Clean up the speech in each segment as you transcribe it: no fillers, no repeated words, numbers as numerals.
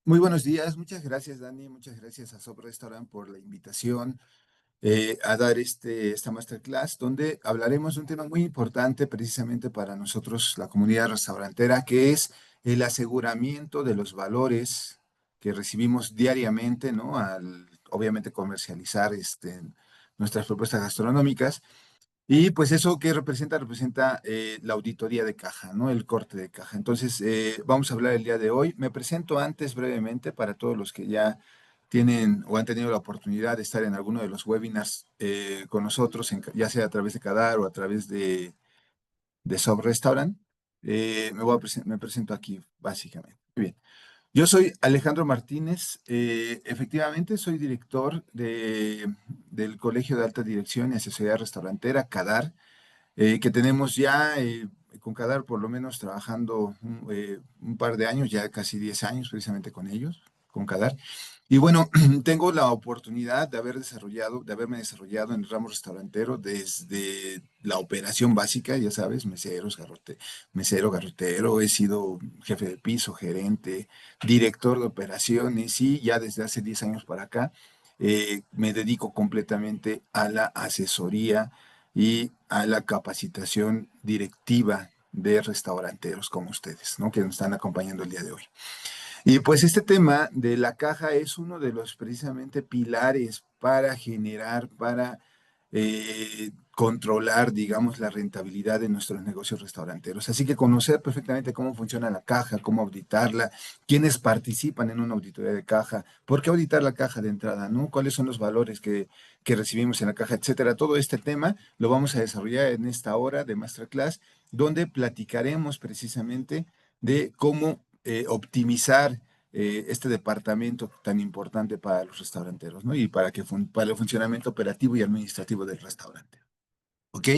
Muy buenos días, muchas gracias Dani, muchas gracias a Sob Restaurant por la invitación a dar esta masterclass donde hablaremos de un tema muy importante precisamente para nosotros, la comunidad restaurantera, que es el aseguramiento de los valores que recibimos diariamente, ¿no? Al obviamente comercializar nuestras propuestas gastronómicas. Y pues eso que representa, representa la auditoría de caja, ¿no? El corte de caja. Entonces, vamos a hablar el día de hoy. Me presento antes brevemente para todos los que ya tienen o han tenido la oportunidad de estar en alguno de los webinars con nosotros, ya sea a través de Cadar o a través de Sob Restaurant. Me presento aquí, básicamente. Muy bien. Yo soy Alejandro Martínez, efectivamente soy director del Colegio de Alta Dirección y Asesoría Restaurantera, CADAR, que tenemos ya con Cadar por lo menos trabajando un par de años, ya casi 10 años precisamente con ellos, con Cadar. Y bueno, tengo la oportunidad de haberme desarrollado en el ramo restaurantero desde la operación básica, ya sabes, mesero, garrotero, he sido jefe de piso, gerente, director de operaciones y ya desde hace 10 años para acá me dedico completamente a la asesoría y a la capacitación directiva de restauranteros como ustedes, ¿no? Que nos están acompañando el día de hoy. Y pues este tema de la caja es uno de los precisamente pilares para generar, para controlar, digamos, la rentabilidad de nuestros negocios restauranteros. Así que conocer perfectamente cómo funciona la caja, cómo auditarla, quiénes participan en una auditoría de caja, por qué auditar la caja de entrada, ¿no? ¿Cuáles son los valores que recibimos en la caja, etcétera? Todo este tema lo vamos a desarrollar en esta hora de Masterclass, donde platicaremos precisamente de cómo optimizar este departamento tan importante para los restauranteros, ¿no? Y para el funcionamiento operativo y administrativo del restaurante. ¿Ok?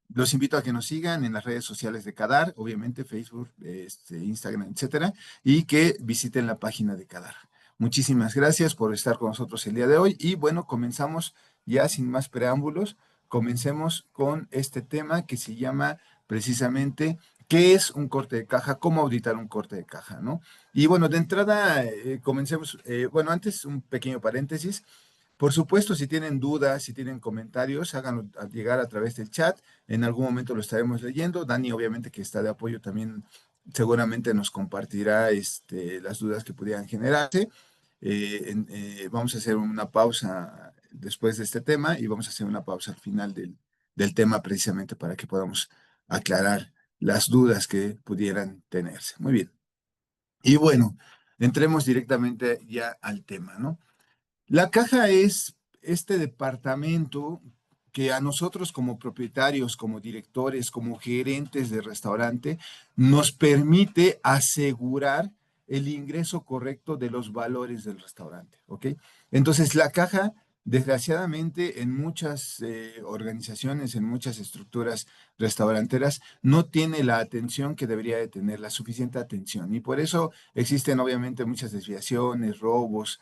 Los invito a que nos sigan en las redes sociales de Cadar, obviamente Facebook, Instagram, etcétera, y que visiten la página de Cadar. Muchísimas gracias por estar con nosotros el día de hoy. Y bueno, comenzamos ya sin más preámbulos. Comencemos con este tema que se llama precisamente ¿qué es un corte de caja? ¿Cómo auditar un corte de caja? ¿No? Y bueno, de entrada, comencemos. Bueno, antes un pequeño paréntesis. Por supuesto, si tienen dudas, si tienen comentarios, háganlo llegar a través del chat. En algún momento lo estaremos leyendo. Dani, obviamente, que está de apoyo, también seguramente nos compartirá las dudas que pudieran generarse. Vamos a hacer una pausa después de este tema y vamos a hacer una pausa al final del tema precisamente para que podamos aclarar las dudas que pudieran tenerse. Muy bien. Y bueno, entremos directamente ya al tema, ¿no? La caja es este departamento que a nosotros como propietarios, como directores, como gerentes de restaurante, nos permite asegurar el ingreso correcto de los valores del restaurante, ¿ok? Entonces, la caja, desgraciadamente, en muchas organizaciones, en muchas estructuras restauranteras, no tiene la atención que debería de tener, la suficiente atención. Y por eso existen, obviamente, muchas desviaciones, robos,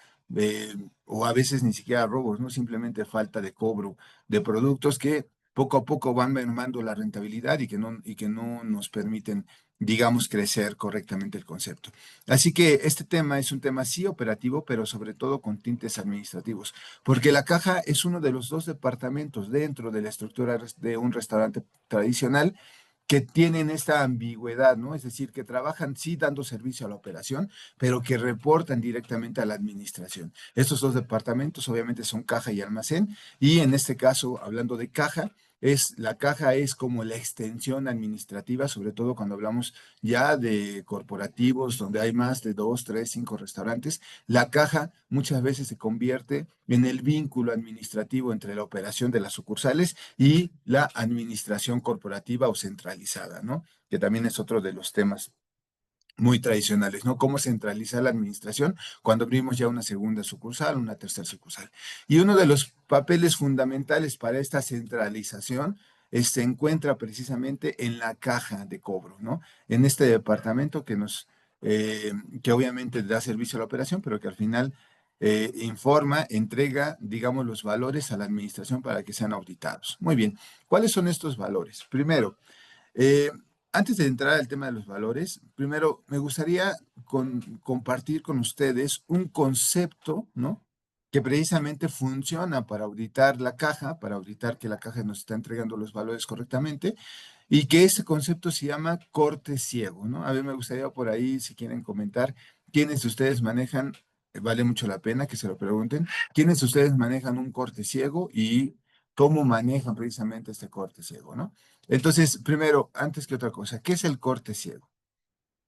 o a veces ni siquiera robos, ¿no? Simplemente falta de cobro de productos que poco a poco van mermando la rentabilidad y que no nos permiten, digamos, crecer correctamente el concepto. Así que este tema es un tema sí operativo, pero sobre todo con tintes administrativos, porque la caja es uno de los dos departamentos dentro de la estructura de un restaurante tradicional que tienen esta ambigüedad, ¿no? Es decir, que trabajan sí dando servicio a la operación, pero que reportan directamente a la administración. Estos dos departamentos obviamente son caja y almacén, y en este caso, hablando de caja, la caja es como la extensión administrativa, sobre todo cuando hablamos ya de corporativos donde hay más de 2, 3, 5 restaurantes. La caja muchas veces se convierte en el vínculo administrativo entre la operación de las sucursales y la administración corporativa o centralizada, ¿no? Que también es otro de los temas muy tradicionales, ¿no? Cómo centralizar la administración cuando abrimos ya una segunda sucursal, una tercera sucursal. Y uno de los papeles fundamentales para esta centralización se encuentra precisamente en la caja de cobro, ¿no? En este departamento eh, que obviamente da servicio a la operación, pero que al final informa, entrega, digamos, los valores a la administración para que sean auditados. Muy bien, ¿cuáles son estos valores? Primero, Antes de entrar al tema de los valores, primero me gustaría compartir con ustedes un concepto, ¿no? Que precisamente funciona para auditar la caja, para auditar que la caja nos está entregando los valores correctamente, y que ese concepto se llama corte ciego, ¿no? A ver, me gustaría por ahí, si quieren comentar, quiénes de ustedes manejan, vale mucho la pena que se lo pregunten, quiénes de ustedes manejan un corte ciego y cómo manejan precisamente este corte ciego, ¿no? Entonces, primero, antes que otra cosa, ¿qué es el corte ciego?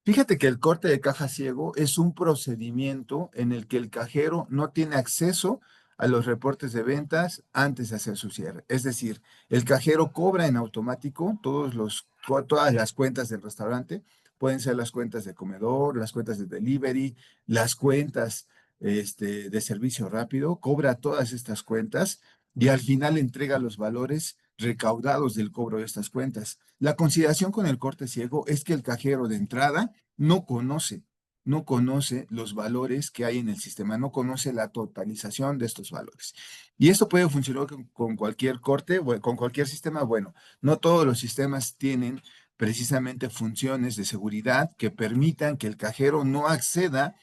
Fíjate que el corte de caja ciego es un procedimiento en el que el cajero no tiene acceso a los reportes de ventas antes de hacer su cierre. Es decir, el cajero cobra en automático todas las cuentas del restaurante. Pueden ser las cuentas de comedor, las cuentas de delivery, las cuentas de servicio rápido. Cobra todas estas cuentas y al final entrega los valores recaudados del cobro de estas cuentas. La consideración con el corte ciego es que el cajero de entrada no conoce los valores que hay en el sistema, no conoce la totalización de estos valores. Y esto puede funcionar con cualquier corte, con cualquier sistema. Bueno, no todos los sistemas tienen precisamente funciones de seguridad que permitan que el cajero no acceda,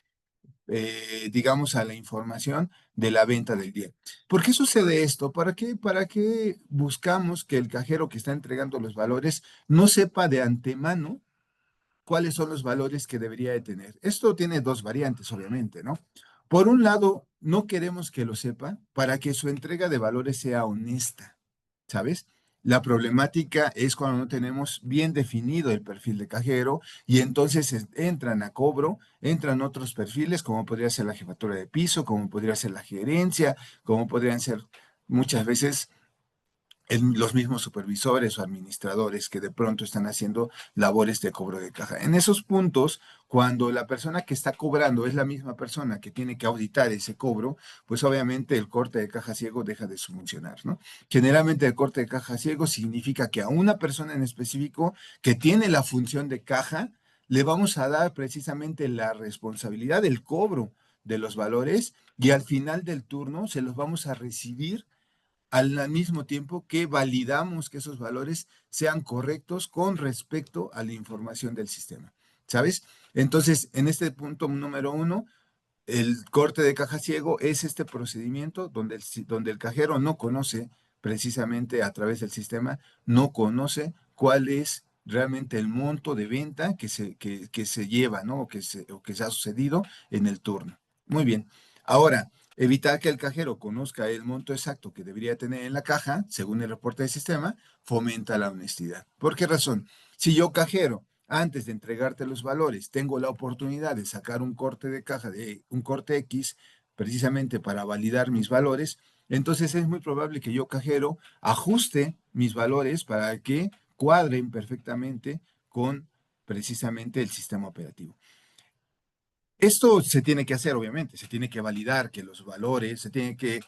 digamos, a la información de la venta del día. ¿Por qué sucede esto? ¿Para qué buscamos que el cajero que está entregando los valores no sepa de antemano cuáles son los valores que debería de tener? Esto tiene dos variantes, obviamente, ¿no? Por un lado, no queremos que lo sepa para que su entrega de valores sea honesta, ¿sabes? La problemática es cuando no tenemos bien definido el perfil de cajero y entonces entran a cobro, entran otros perfiles, como podría ser la jefatura de piso, como podría ser la gerencia, como podrían ser muchas veces los mismos supervisores o administradores que de pronto están haciendo labores de cobro de caja. En esos puntos, cuando la persona que está cobrando es la misma persona que tiene que auditar ese cobro, pues obviamente el corte de caja ciego deja de funcionar, ¿no? Generalmente el corte de caja ciego significa que a una persona en específico que tiene la función de caja, le vamos a dar precisamente la responsabilidad del cobro de los valores y al final del turno se los vamos a recibir al mismo tiempo que validamos que esos valores sean correctos con respecto a la información del sistema. ¿Sabes? Entonces, en este punto número uno, el corte de caja ciego es este procedimiento donde el cajero no conoce precisamente a través del sistema, no conoce cuál es realmente el monto de venta que se lleva, ¿no? O que se ha sucedido en el turno. Muy bien. Ahora, evitar que el cajero conozca el monto exacto que debería tener en la caja, según el reporte del sistema, fomenta la honestidad. ¿Por qué razón? Si yo cajero antes de entregarte los valores, tengo la oportunidad de sacar un corte de caja de un corte X, precisamente para validar mis valores, entonces es muy probable que yo, cajero, ajuste mis valores para que cuadren perfectamente con precisamente el sistema operativo. Esto se tiene que hacer, obviamente, se tiene que validar que los valores, se tiene que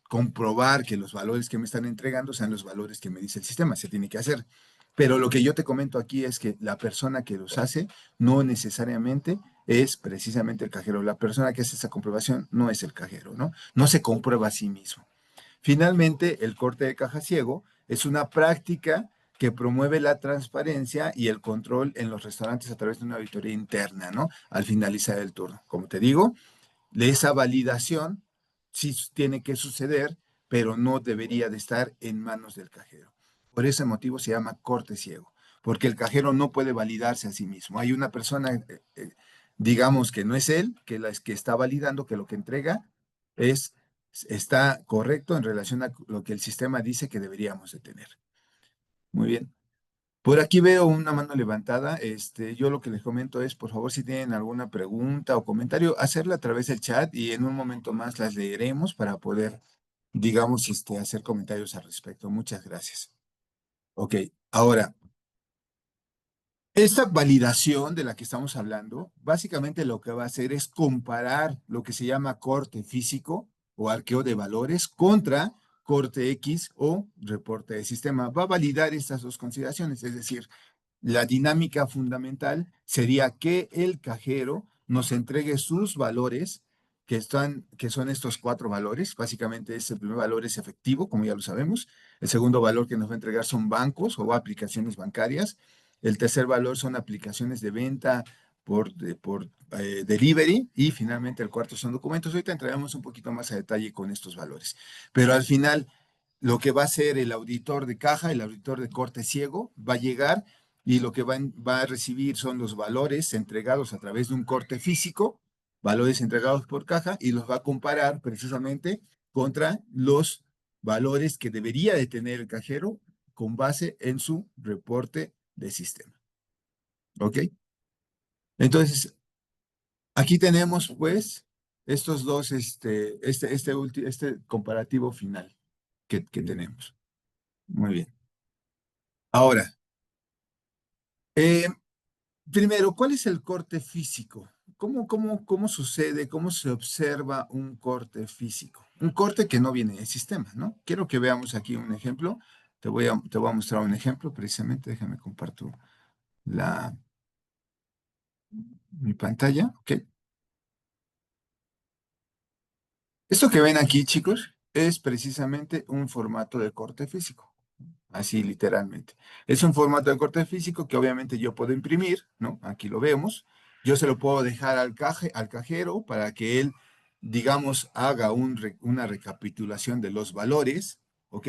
comprobar que los valores que me están entregando sean los valores que me dice el sistema, se tiene que hacer. Pero lo que yo te comento aquí es que la persona que los hace no necesariamente es precisamente el cajero. La persona que hace esa comprobación no es el cajero, ¿no? No se comprueba a sí mismo. Finalmente, el corte de caja ciego es una práctica que promueve la transparencia y el control en los restaurantes a través de una auditoría interna, ¿no? Al finalizar el turno. Como te digo, esa validación sí tiene que suceder, pero no debería de estar en manos del cajero. Por ese motivo se llama corte ciego, porque el cajero no puede validarse a sí mismo. Hay una persona, digamos que no es él, que está validando que lo que entrega es, está correcto en relación a lo que el sistema dice que deberíamos de tener. Muy bien. Por aquí veo una mano levantada. Yo lo que les comento es, por favor, si tienen alguna pregunta o comentario, hacerla a través del chat y en un momento más las leeremos para poder, digamos, hacer comentarios al respecto. Muchas gracias. Ok, ahora, esta validación de la que estamos hablando, básicamente lo que va a hacer es comparar lo que se llama corte físico o arqueo de valores contra corte X o reporte de sistema. Va a validar estas dos consideraciones, es decir, la dinámica fundamental sería que el cajero nos entregue sus valores, que son estos cuatro valores. Básicamente, el primer valor es efectivo, como ya lo sabemos. El segundo valor que nos va a entregar son bancos o aplicaciones bancarias. El tercer valor son aplicaciones de venta por delivery. Y finalmente el cuarto son documentos. Ahorita entraremos un poquito más a detalle con estos valores. Pero al final, lo que va a hacer el auditor de caja, el auditor de corte ciego, va a llegar y lo que va a recibir son los valores entregados a través de un corte físico, valores entregados por caja, y los va a comparar precisamente contra los valores que debería de tener el cajero con base en su reporte de sistema. ¿Ok? Entonces, aquí tenemos pues estos dos, este comparativo final que tenemos. Muy bien. Ahora, eh, primero, ¿cuál es el corte físico? ¿Cómo sucede, cómo se observa un corte físico? Un corte que no viene del sistema, ¿no? Quiero que veamos aquí un ejemplo. Te voy a mostrar un ejemplo precisamente. Déjame comparto la, mi pantalla. ¿Ok? Esto que ven aquí, chicos, es precisamente un formato de corte físico. Así literalmente. Es un formato de corte físico que obviamente yo puedo imprimir, ¿no? Aquí lo vemos. Yo se lo puedo dejar al cajero para que él, digamos, haga una recapitulación de los valores, ¿ok?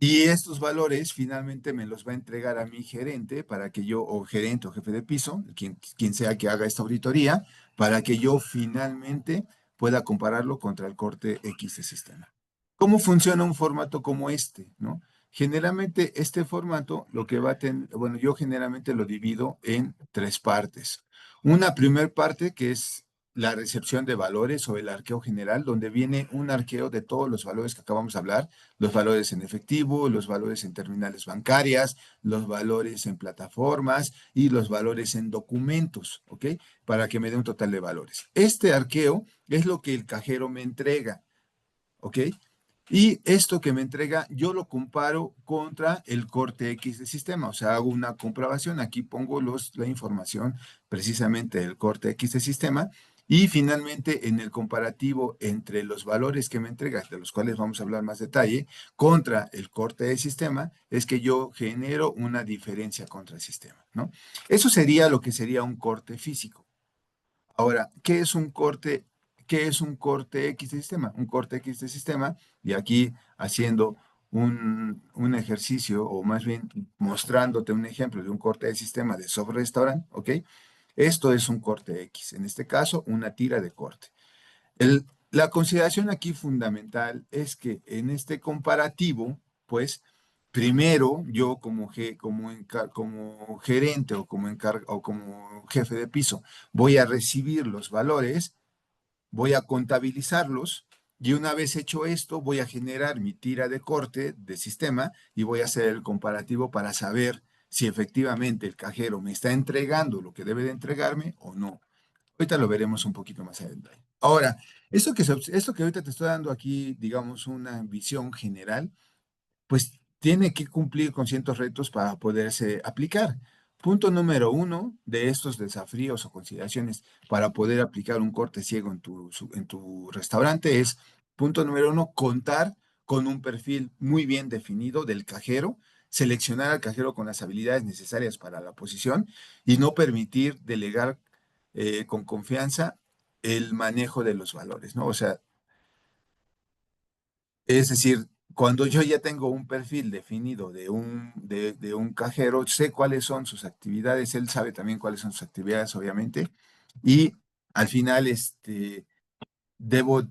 Y estos valores finalmente me los va a entregar a mi gerente para que yo, o gerente o jefe de piso, quien sea que haga esta auditoría, para que yo finalmente pueda compararlo contra el corte X de sistema. ¿Cómo funciona un formato como este, no? Generalmente este formato lo que va a tener, bueno, yo generalmente lo divido en tres partes. Una primer parte que es la recepción de valores o el arqueo general, donde viene un arqueo de todos los valores que acabamos de hablar, los valores en efectivo, los valores en terminales bancarias, los valores en plataformas y los valores en documentos, ¿ok? Para que me dé un total de valores. Este arqueo es lo que el cajero me entrega, ¿ok? Y esto que me entrega, yo lo comparo contra el corte X de sistema. O sea, hago una comprobación. Aquí pongo la información precisamente del corte X de sistema. Y finalmente, en el comparativo entre los valores que me entrega, de los cuales vamos a hablar más detalle, contra el corte de sistema, es que yo genero una diferencia contra el sistema, ¿no? Eso sería lo que sería un corte físico. Ahora, qué es un corte X de sistema? Un corte X de sistema, y aquí haciendo un ejercicio, o más bien mostrándote un ejemplo de un corte de sistema de software restaurant, ¿ok? Esto es un corte X, en este caso, una tira de corte. La consideración aquí fundamental es que en este comparativo, pues, primero yo como gerente o como jefe de piso voy a recibir los valores, voy a contabilizarlos y una vez hecho esto voy a generar mi tira de corte de sistema y voy a hacer el comparativo para saber si efectivamente el cajero me está entregando lo que debe de entregarme o no. Ahorita lo veremos un poquito más adelante. Ahora, esto que ahorita te estoy dando aquí, digamos, una visión general, pues tiene que cumplir con ciertos retos para poderse aplicar. Punto número uno de estos desafíos o consideraciones para poder aplicar un corte ciego en tu restaurante es, punto número uno, contar con un perfil muy bien definido del cajero, seleccionar al cajero con las habilidades necesarias para la posición y no permitir delegar con confianza el manejo de los valores, ¿no? O sea, es decir, cuando yo ya tengo un perfil definido de un cajero, sé cuáles son sus actividades, él sabe también cuáles son sus actividades, obviamente, y al final, debo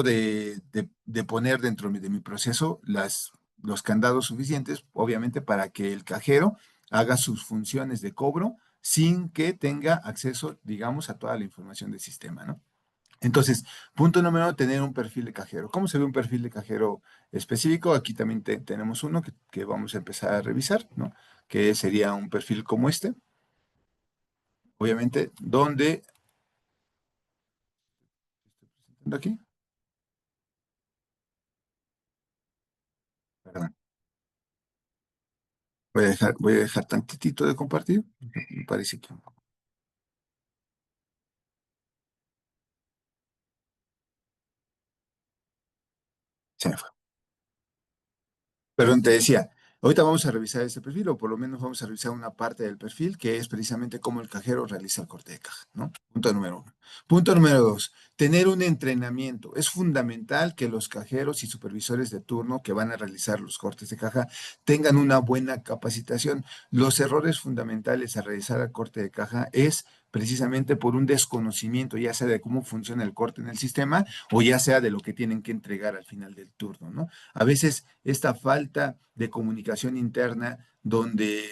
de poner dentro de mi proceso los candados suficientes, obviamente, para que el cajero haga sus funciones de cobro sin que tenga acceso, digamos, a toda la información del sistema, ¿no? Entonces, punto número uno, tener un perfil de cajero. ¿Cómo se ve un perfil de cajero específico? Aquí también tenemos uno que vamos a empezar a revisar, ¿no? Que sería un perfil como este, obviamente, donde, aquí, perdón, voy a dejar tantitito de compartir. Me parece que se me fue. Perdón, te decía. Ahorita vamos a revisar este perfil, o por lo menos vamos a revisar una parte del perfil, que es precisamente cómo el cajero realiza el corte de caja, ¿no? Punto número uno. Punto número dos, tener un entrenamiento. Es fundamental que los cajeros y supervisores de turno que van a realizar los cortes de caja tengan una buena capacitación. Los errores fundamentales al realizar el corte de caja es precisamente por un desconocimiento, ya sea de cómo funciona el corte en el sistema o ya sea de lo que tienen que entregar al final del turno, ¿no? A veces esta falta de comunicación interna donde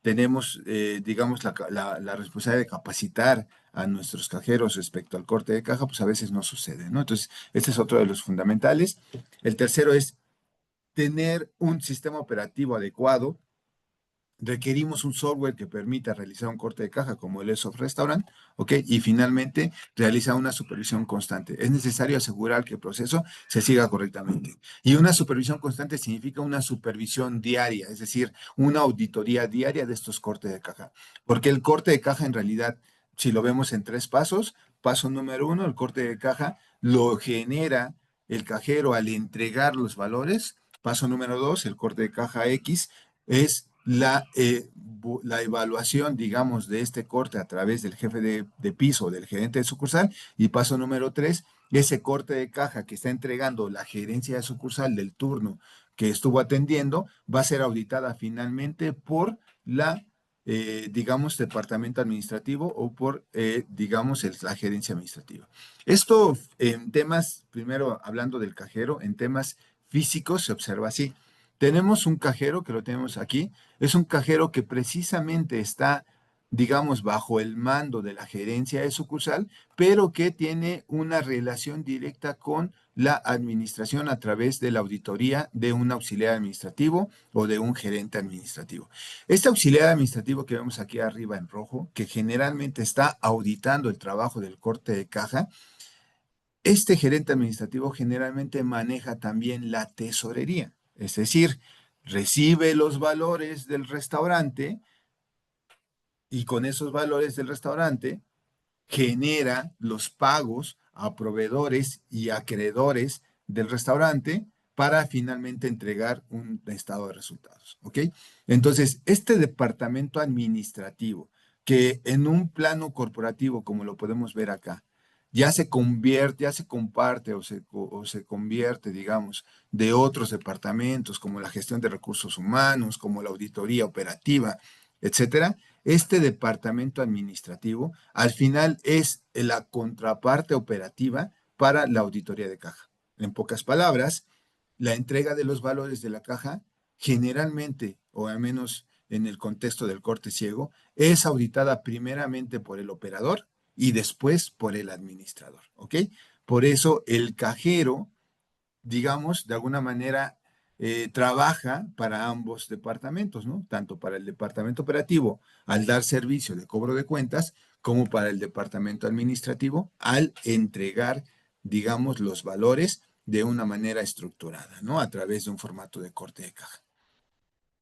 tenemos, digamos, la responsabilidad de capacitar a nuestros cajeros respecto al corte de caja, pues a veces no sucede, ¿no? Entonces, este es otro de los fundamentales. El tercero es tener un sistema operativo adecuado. Requerimos un software que permita realizar un corte de caja como el ESOP Restaurant, ¿ok? Y finalmente realiza una supervisión constante. Es necesario asegurar que el proceso se siga correctamente. Y una supervisión constante significa una supervisión diaria, es decir, una auditoría diaria de estos cortes de caja. Porque el corte de caja en realidad, si lo vemos en tres pasos, paso número uno, el corte de caja lo genera el cajero al entregar los valores. Paso número dos, el corte de caja X es la evaluación, digamos, de este corte a través del jefe de piso, del gerente de sucursal. Y paso número tres, ese corte de caja que está entregando la gerencia de sucursal del turno que estuvo atendiendo, va a ser auditada finalmente por digamos, departamento administrativo o por, digamos, la gerencia administrativa. Esto en temas, primero hablando del cajero, en temas físicos se observa así. Tenemos un cajero que lo tenemos aquí, es un cajero que precisamente está, digamos, bajo el mando de la gerencia de sucursal, pero que tiene una relación directa con la administración a través de la auditoría de un auxiliar administrativo o de un gerente administrativo. Este auxiliar administrativo que vemos aquí arriba en rojo, que generalmente está auditando el trabajo del corte de caja, este gerente administrativo generalmente maneja también la tesorería, es decir, recibe los valores del restaurante y con esos valores del restaurante genera los pagos a proveedores y acreedores del restaurante para finalmente entregar un estado de resultados, ¿ok? Entonces, este departamento administrativo, que en un plano corporativo, como lo podemos ver acá, ya se convierte, ya se comparte o se convierte, digamos, de otros departamentos, como la gestión de recursos humanos, como la auditoría operativa, etcétera. Este departamento administrativo al final es la contraparte operativa para la auditoría de caja. En pocas palabras, la entrega de los valores de la caja generalmente, o al menos en el contexto del corte ciego, es auditada primeramente por el operador y después por el administrador, ¿ok? Por eso el cajero, digamos, de alguna manera trabaja para ambos departamentos, ¿no? Tanto para el departamento operativo al dar servicio de cobro de cuentas, como para el departamento administrativo al entregar, digamos, los valores de una manera estructurada, ¿no? A través de un formato de corte de caja.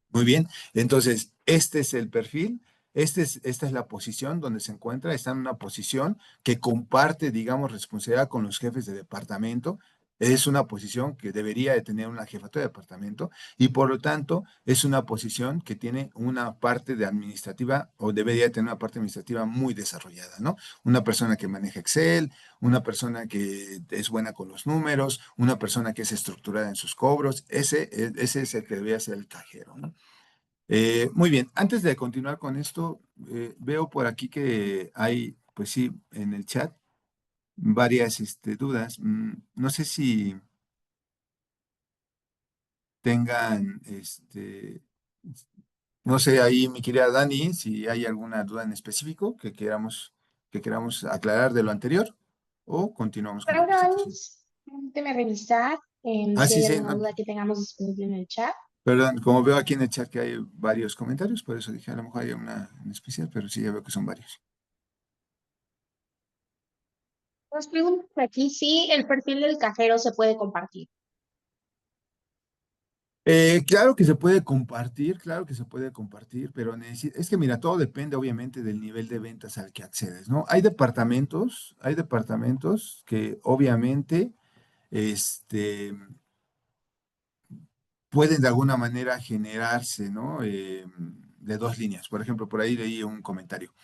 Muy bien, entonces, este es el perfil, esta es la posición donde se encuentra, está en una posición que comparte, digamos, responsabilidad con los jefes de departamento. Es una posición que debería de tener una jefatura de departamento y por lo tanto es una posición que tiene una parte de administrativa o debería de tener una parte administrativa muy desarrollada, ¿no? Una persona que maneja Excel, una persona que es buena con los números, una persona que es estructurada en sus cobros, ese es el que debería ser el cajero, ¿no? Muy bien, antes de continuar con esto, veo por aquí que hay, pues sí, en el chat varias dudas. No sé si tengan, no sé, ahí mi querida Dani, si hay alguna duda en específico que queramos aclarar de lo anterior o continuamos con la Ahora, presentación. permíteme revisar Ah, si sí, hay sí, alguna no, duda que tengamos disponible en el chat. perdón, como veo aquí en el chat que hay varios comentarios, por eso dije a lo mejor hay una en especial, pero sí, ya veo que son varios. Nos preguntan aquí si el perfil del cajero se puede compartir. Claro que se puede compartir, claro que se puede compartir, pero es que mira, todo depende obviamente del nivel de ventas al que accedes, ¿no? Hay departamentos que obviamente, este, pueden de alguna manera generarse, ¿no? De dos líneas. Por ejemplo, por ahí leí un comentario.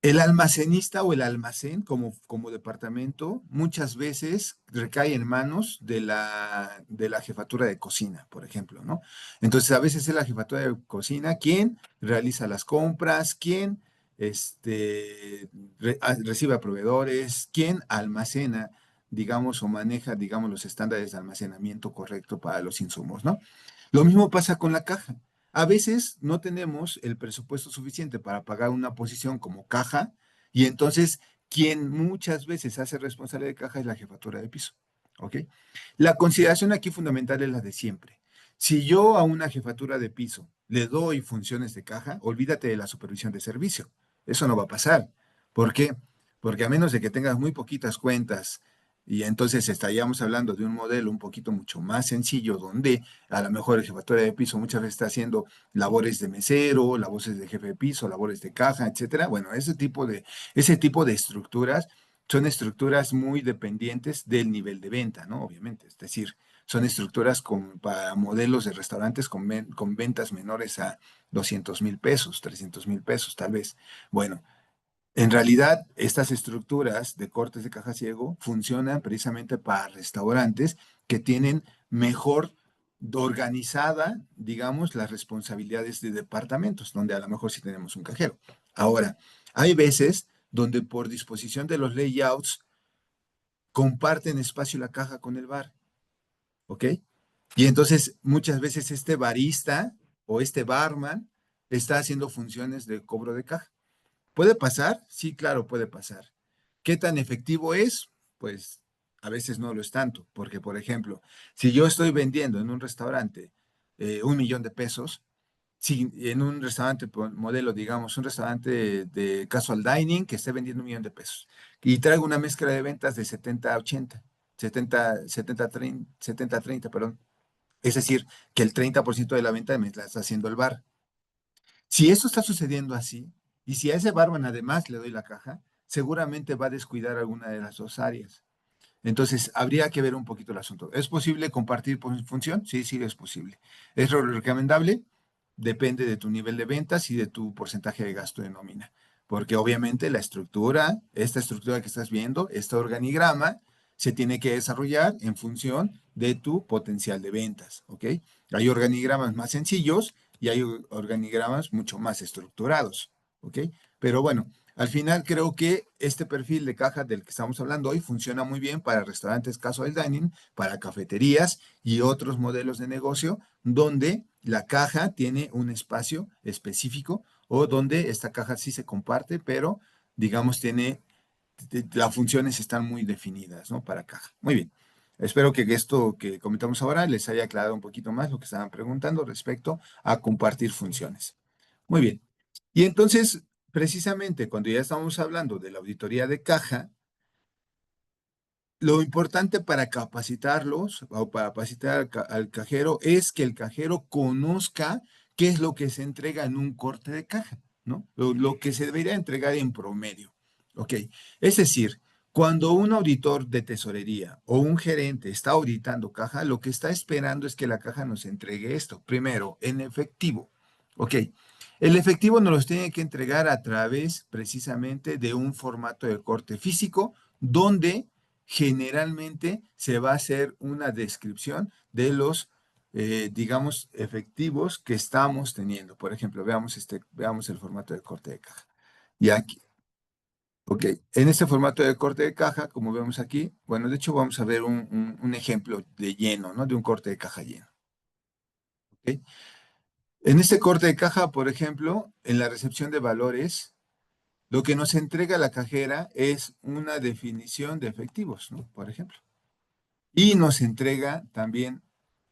El almacenista o el almacén como departamento muchas veces recae en manos de la jefatura de cocina, por ejemplo, ¿no? Entonces a veces es la jefatura de cocina quien realiza las compras, quien recibe a proveedores, quien almacena, digamos, o maneja, digamos, los estándares de almacenamiento correcto para los insumos, ¿no? Lo mismo pasa con la caja. A veces no tenemos el presupuesto suficiente para pagar una posición como caja y entonces quien muchas veces hace responsable de caja es la jefatura de piso. ¿Ok? La consideración aquí fundamental es la de siempre. Si yo a una jefatura de piso le doy funciones de caja, olvídate de la supervisión de servicio. Eso no va a pasar. ¿Por qué? Porque a menos de que tengas muy poquitas cuentas y entonces estaríamos hablando de un modelo un poquito mucho más sencillo donde a lo mejor el jefatura de piso muchas veces está haciendo labores de mesero, labores de jefe de piso, labores de caja, etcétera. Bueno, ese tipo de estructuras son estructuras muy dependientes del nivel de venta, ¿no? Obviamente, es decir, son estructuras para modelos de restaurantes con ventas menores a 200,000 pesos, 300,000 pesos, tal vez. Bueno, en realidad, estas estructuras de cortes de caja ciego funcionan precisamente para restaurantes que tienen mejor organizada, digamos, las responsabilidades de departamentos, donde a lo mejor sí tenemos un cajero. Ahora, hay veces donde por disposición de los layouts comparten espacio la caja con el bar, ¿ok? Y entonces muchas veces este barista o este barman está haciendo funciones de cobro de caja. ¿Puede pasar? Sí, claro, puede pasar. ¿Qué tan efectivo es? Pues a veces no lo es tanto, porque por ejemplo, si yo estoy vendiendo en un restaurante 1 millón de pesos, si en un restaurante modelo, digamos, un restaurante de casual dining que esté vendiendo 1 millón de pesos y traigo una mezcla de ventas de 70-80, 70-30, 70-30, perdón. Es decir, que el 30% de la venta me la está haciendo el bar. Si esto está sucediendo así, y si a ese barman además le doy la caja, seguramente va a descuidar alguna de las dos áreas. Entonces, habría que ver un poquito el asunto. ¿Es posible compartir por función? Sí, sí, es posible. ¿Es lo recomendable? Depende de tu nivel de ventas y de tu porcentaje de gasto de nómina. Porque obviamente esta estructura que estás viendo, este organigrama, se tiene que desarrollar en función de tu potencial de ventas. ¿Ok? Hay organigramas más sencillos y hay organigramas mucho más estructurados. ¿Ok? Pero bueno, al final creo que este perfil de caja del que estamos hablando hoy funciona muy bien para restaurantes casual dining, para cafeterías y otros modelos de negocio donde la caja tiene un espacio específico o donde esta caja sí se comparte, pero digamos las funciones están muy definidas, ¿no? Para caja. Muy bien. Espero que esto que comentamos ahora les haya aclarado un poquito más lo que estaban preguntando respecto a compartir funciones. Muy bien. Y entonces, precisamente cuando ya estamos hablando de la auditoría de caja, lo importante para capacitarlos o para capacitar al cajero es que el cajero conozca qué es lo que se entrega en un corte de caja, ¿no? Lo que se debería entregar en promedio. Ok. Es decir, cuando un auditor de tesorería o un gerente está auditando caja, lo que está esperando es que la caja nos entregue esto. Primero, en efectivo. Ok. El efectivo nos los tiene que entregar a través precisamente de un formato de corte físico donde generalmente se va a hacer una descripción de los, digamos, efectivos que estamos teniendo. Por ejemplo, veamos el formato de corte de caja. Y aquí, ok, en este formato de corte de caja, como vemos aquí, bueno, de hecho vamos a ver un ejemplo de lleno, ¿no? De un corte de caja lleno. ¿Ok? En este corte de caja, por ejemplo, en la recepción de valores, lo que nos entrega la cajera es una definición de efectivos, ¿no? Por ejemplo. Y nos entrega también,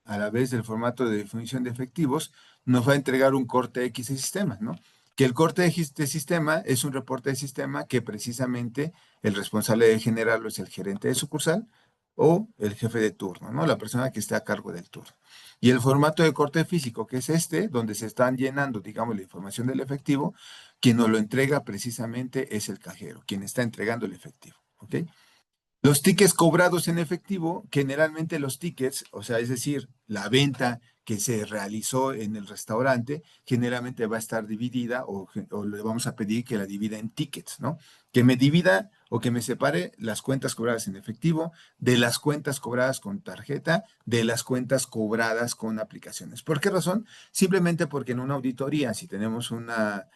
a la vez del formato de definición de efectivos, nos va a entregar un corte X de sistema, ¿no? Que el corte X de sistema es un reporte de sistema que precisamente el responsable de generarlo es el gerente de sucursal o el jefe de turno, ¿no? La persona que está a cargo del turno. Y el formato de corte físico, que es este, donde se están llenando, digamos, la información del efectivo, quien nos lo entrega precisamente es el cajero, quien está entregando el efectivo, ¿ok? Los tickets cobrados en efectivo, generalmente los tickets, o sea, es decir, la venta que se realizó en el restaurante, generalmente va a estar dividida o le vamos a pedir que la divida en tickets, ¿no? Que me divida o que me separe las cuentas cobradas en efectivo de las cuentas cobradas con tarjeta, de las cuentas cobradas con aplicaciones. ¿Por qué razón? Simplemente porque en una auditoría, si tenemos una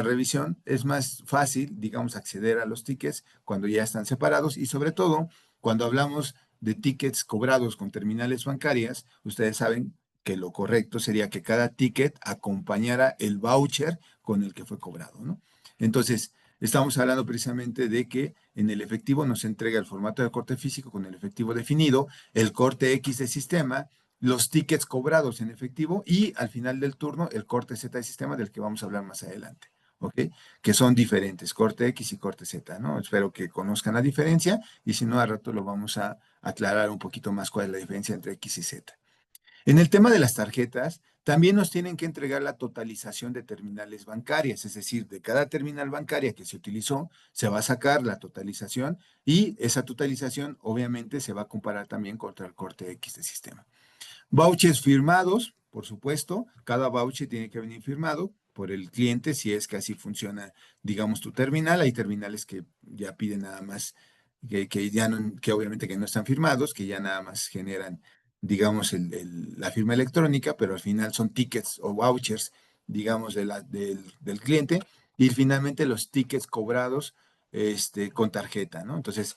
revisión, es más fácil, digamos, acceder a los tickets cuando ya están separados y sobre todo cuando hablamos de tickets cobrados con terminales bancarias, ustedes saben que lo correcto sería que cada ticket acompañara el voucher con el que fue cobrado, ¿no? Entonces, estamos hablando precisamente de que en el efectivo nos entrega el formato de corte físico con el efectivo definido, el corte X de sistema, los tickets cobrados en efectivo y al final del turno el corte Z de sistema del que vamos a hablar más adelante, ¿ok? Que son diferentes, corte X y corte Z, ¿no? Espero que conozcan la diferencia y si no, al rato lo vamos a aclarar un poquito más cuál es la diferencia entre X y Z. En el tema de las tarjetas, también nos tienen que entregar la totalización de terminales bancarias, es decir, de cada terminal bancaria que se utilizó, se va a sacar la totalización y esa totalización obviamente se va a comparar también contra el corte X de sistema. Vouchers firmados, por supuesto, cada voucher tiene que venir firmado por el cliente si es que así funciona, digamos, tu terminal. Hay terminales que ya piden nada más, que ya no, que obviamente que no están firmados, que ya nada más generan, digamos, la firma electrónica, pero al final son tickets o vouchers, digamos, del cliente. Y finalmente los tickets cobrados con tarjeta, ¿no? Entonces,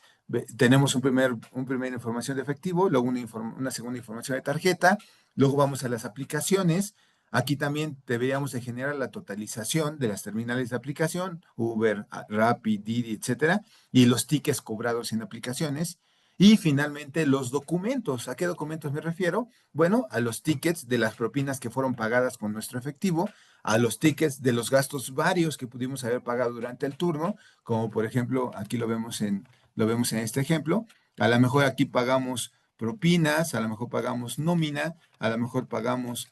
tenemos un primer información de efectivo, luego una segunda información de tarjeta, luego vamos a las aplicaciones. Aquí también deberíamos de generar la totalización de las terminales de aplicación, Uber, Rappi, Didi, etcétera, y los tickets cobrados en aplicaciones. Y finalmente los documentos. ¿A qué documentos me refiero? Bueno, a los tickets de las propinas que fueron pagadas con nuestro efectivo, a los tickets de los gastos varios que pudimos haber pagado durante el turno, como por ejemplo, aquí lo vemos en este ejemplo. A lo mejor aquí pagamos propinas, a lo mejor pagamos nómina, a lo mejor pagamos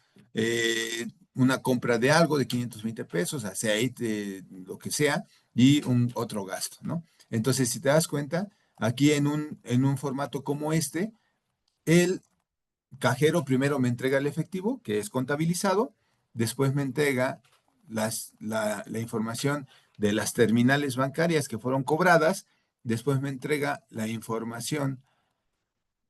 una compra de algo de 520 pesos, aceite, lo que sea, y otro gasto, ¿no? Entonces, si te das cuenta, aquí en un formato como este, el cajero primero me entrega el efectivo, que es contabilizado, después me entrega la información de las terminales bancarias que fueron cobradas, después me entrega la información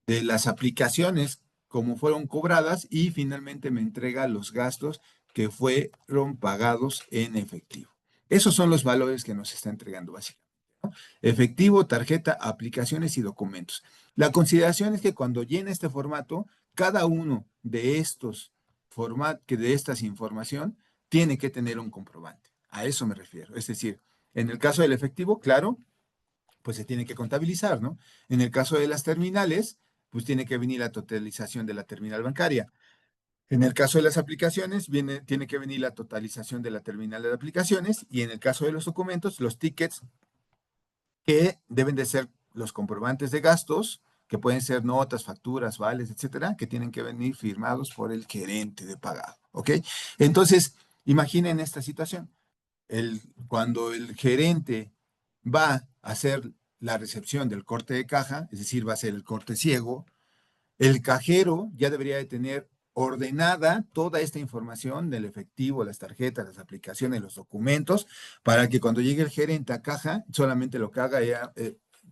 de las aplicaciones como fueron cobradas y finalmente me entrega los gastos que fueron pagados en efectivo. Esos son los valores que nos está entregando básicamente, ¿no? Efectivo, tarjeta, aplicaciones y documentos. La consideración es que cuando llena este formato, cada uno de estos que de estas información tiene que tener un comprobante. A eso me refiero. Es decir, en el caso del efectivo, claro, pues se tiene que contabilizar, ¿no? En el caso de las terminales, pues tiene que venir la totalización de la terminal bancaria. En el caso de las aplicaciones, tiene que venir la totalización de la terminal de aplicaciones y en el caso de los documentos, los tickets que deben de ser los comprobantes de gastos, que pueden ser notas, facturas, vales, etcétera, que tienen que venir firmados por el gerente de pagado, ¿ok? Entonces, imaginen esta situación. Cuando el gerente va a hacer la recepción del corte de caja, es decir, va a ser el corte ciego, el cajero ya debería de tener ordenada toda esta información del efectivo, las tarjetas, las aplicaciones, los documentos, para que cuando llegue el gerente a caja, solamente lo que haga ya,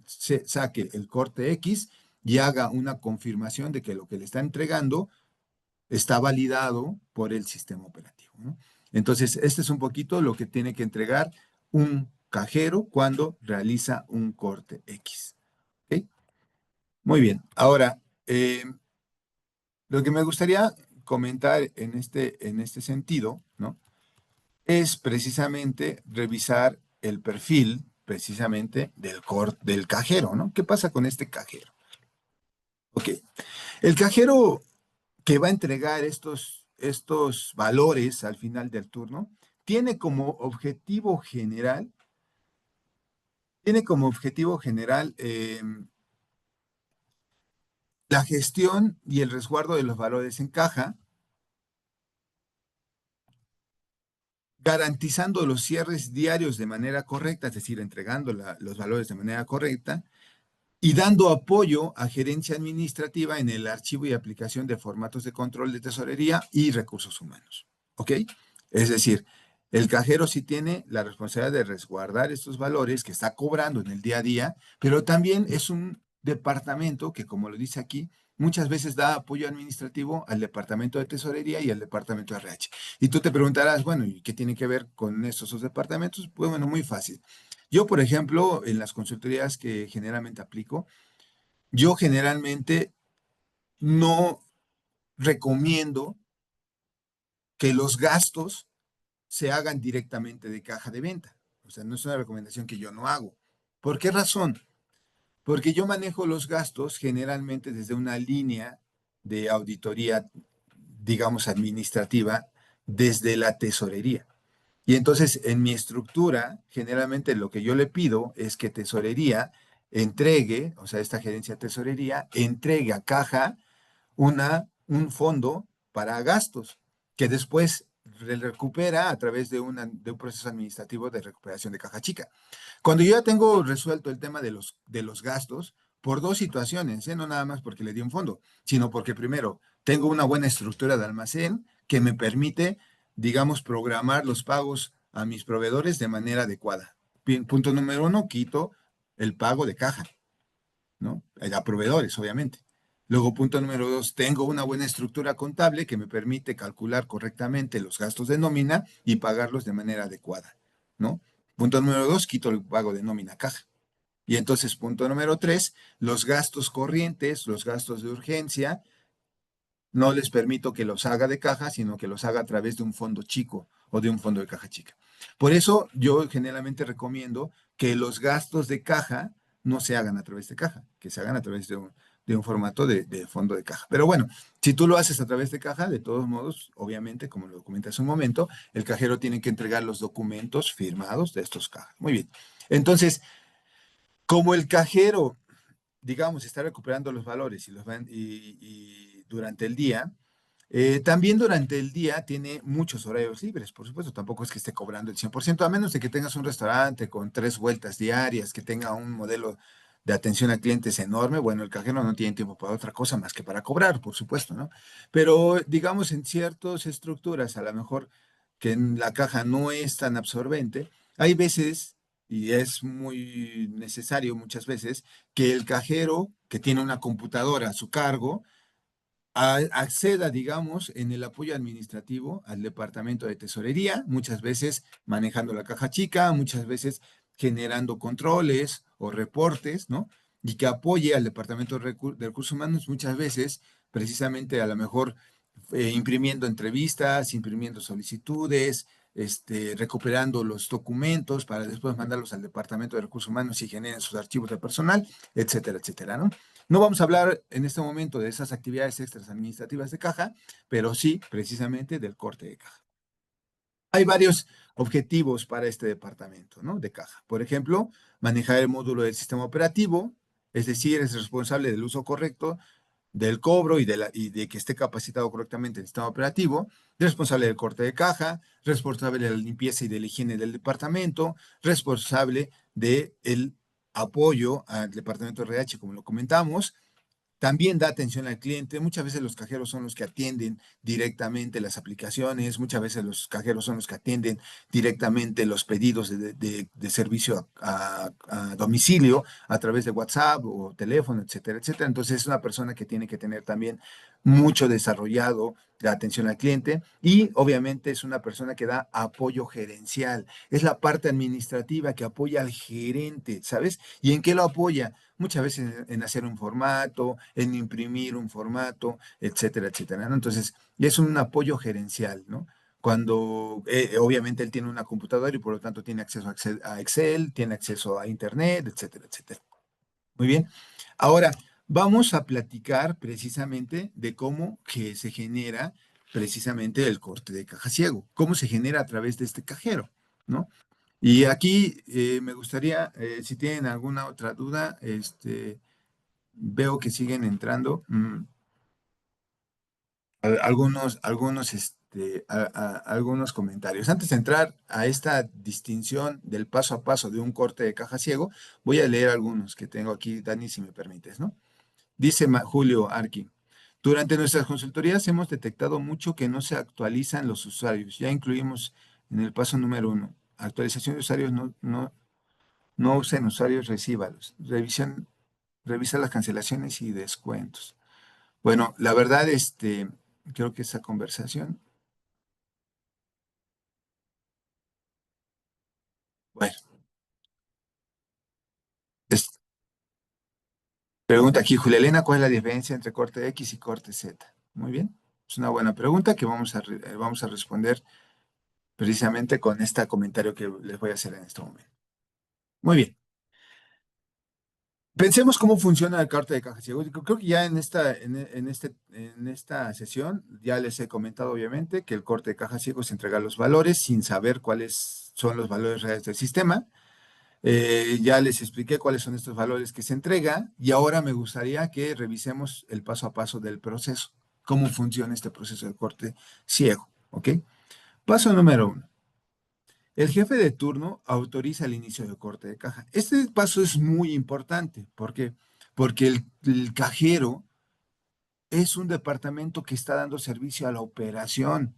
se saque el corte X y haga una confirmación de que lo que le está entregando está validado por el sistema operativo, ¿no? Entonces, este es un poquito lo que tiene que entregar un cajero cuando realiza un corte X. ¿Ok? Muy bien. Ahora, lo que me gustaría comentar en este sentido, ¿no? Es precisamente revisar el perfil precisamente del cajero, ¿no? ¿Qué pasa con este cajero? Ok. El cajero que va a entregar estos valores al final del turno, tiene como objetivo general, tiene como objetivo general la gestión y el resguardo de los valores en caja, garantizando los cierres diarios de manera correcta, es decir, entregando los valores de manera correcta, y dando apoyo a gerencia administrativa en el archivo y aplicación de formatos de control de tesorería y recursos humanos. ¿Ok? Es decir, el cajero sí tiene la responsabilidad de resguardar estos valores que está cobrando en el día a día, pero también es un departamento que, como lo dice aquí, muchas veces da apoyo administrativo al departamento de tesorería y al departamento de RH. Y tú te preguntarás, bueno, ¿y qué tiene que ver con estos dos departamentos? Pues bueno, muy fácil. Yo, por ejemplo, en las consultorías que generalmente aplico, yo generalmente no recomiendo que los gastos se hagan directamente de caja de venta. O sea, no es una recomendación que yo no hago. ¿Por qué razón? Porque yo manejo los gastos generalmente desde una línea de auditoría, digamos, administrativa, desde la tesorería. Y entonces, en mi estructura, generalmente lo que yo le pido es que tesorería entregue, o sea, esta gerencia de tesorería, entregue a caja un fondo para gastos que después recupera a través de un proceso administrativo de recuperación de caja chica. Cuando yo ya tengo resuelto el tema de los gastos, por dos situaciones, no nada más porque le di un fondo, sino porque primero tengo una buena estructura de almacén que me permite, digamos, programar los pagos a mis proveedores de manera adecuada. Bien, punto número uno, quito el pago de caja, ¿no? A proveedores, obviamente. Luego, punto número dos, tengo una buena estructura contable que me permite calcular correctamente los gastos de nómina y pagarlos de manera adecuada, ¿no? Punto número dos, quito el pago de nómina a caja. Y entonces, punto número tres, los gastos corrientes, los gastos de urgencia, no les permito que los haga de caja, sino que los haga a través de un fondo chico o de un fondo de caja chica. Por eso yo generalmente recomiendo que los gastos de caja no se hagan a través de caja, que se hagan a través de un formato de fondo de caja. Pero bueno, si tú lo haces a través de caja, de todos modos, obviamente, como lo comenté hace un momento, el cajero tiene que entregar los documentos firmados de estos cajas. Muy bien. Entonces, como el cajero, digamos, está recuperando los valores y durante el día, también durante el día tiene muchos horarios libres, por supuesto, tampoco es que esté cobrando el 100%, a menos de que tengas un restaurante con 3 vueltas diarias, que tenga un modelo de atención a clientes enorme. Bueno, el cajero no tiene tiempo para otra cosa más que para cobrar, por supuesto, ¿no? Pero digamos, en ciertas estructuras, a lo mejor que en la caja no es tan absorbente, hay veces, y es muy necesario muchas veces, que el cajero que tiene una computadora a su cargo, acceda, digamos, en el apoyo administrativo al departamento de tesorería, muchas veces manejando la caja chica, muchas veces generando controles o reportes, ¿no? Y que apoye al departamento de recursos humanos, muchas veces, precisamente a lo mejor imprimiendo entrevistas, imprimiendo solicitudes, recuperando los documentos para después mandarlos al departamento de recursos humanos y generen sus archivos de personal, etcétera, etcétera, ¿no? No vamos a hablar en este momento de esas actividades extras administrativas de caja, pero sí precisamente del corte de caja. Hay varios objetivos para este departamento, ¿no? De caja. Por ejemplo, manejar el módulo del sistema operativo, es decir, es responsable del uso correcto del cobro y de que esté capacitado correctamente el sistema operativo, responsable del corte de caja, responsable de la limpieza y de la higiene del departamento, responsable del apoyo al departamento de RH, como lo comentamos. También da atención al cliente. Muchas veces los cajeros son los que atienden directamente las aplicaciones. Muchas veces los cajeros son los que atienden directamente los pedidos de servicio a domicilio a través de WhatsApp o teléfono, etcétera, etcétera. Entonces es una persona que tiene que tener también mucho desarrollado la atención al cliente y obviamente es una persona que da apoyo gerencial. Es la parte administrativa que apoya al gerente, ¿sabes? ¿Y en qué lo apoya? Muchas veces en hacer un formato, en imprimir un formato, etcétera, etcétera, ¿no? Entonces, es un apoyo gerencial, ¿no? Cuando obviamente él tiene una computadora y por lo tanto tiene acceso a Excel, tiene acceso a Internet, etcétera, etcétera. Muy bien. Ahora, vamos a platicar precisamente de cómo que se genera precisamente el corte de caja ciego, cómo se genera a través de este cajero, ¿no? Y aquí me gustaría, si tienen alguna otra duda, veo que siguen entrando algunos algunos comentarios. Antes de entrar a esta distinción del paso a paso de un corte de caja ciego, voy a leer algunos que tengo aquí, Dani, si me permites, ¿no? Dice Julio Arqui. Durante nuestras consultorías hemos detectado mucho que no se actualizan los usuarios. Ya incluimos en el paso número 1. Actualización de usuarios, no usen usuarios, recíbalos. Revisa las cancelaciones y descuentos. Bueno, la verdad, creo que esa conversación, bueno, es- pregunta aquí Julia Elena, ¿cuál es la diferencia entre corte X y corte Z? Muy bien, es una buena pregunta que vamos a responder precisamente con este comentario que les voy a hacer en este momento. Muy bien. Pensemos cómo funciona el corte de caja ciego. Yo creo que ya en esta sesión ya les he comentado obviamente que el corte de caja ciego es entregar los valores sin saber cuáles son los valores reales del sistema. Ya les expliqué cuáles son estos valores que se entrega y ahora me gustaría que revisemos el paso a paso del proceso, cómo funciona este proceso de corte ciego, ¿ok? Paso número 1. El jefe de turno autoriza el inicio del corte de caja. Este paso es muy importante. ¿Por qué? Porque el cajero es un departamento que está dando servicio a la operación.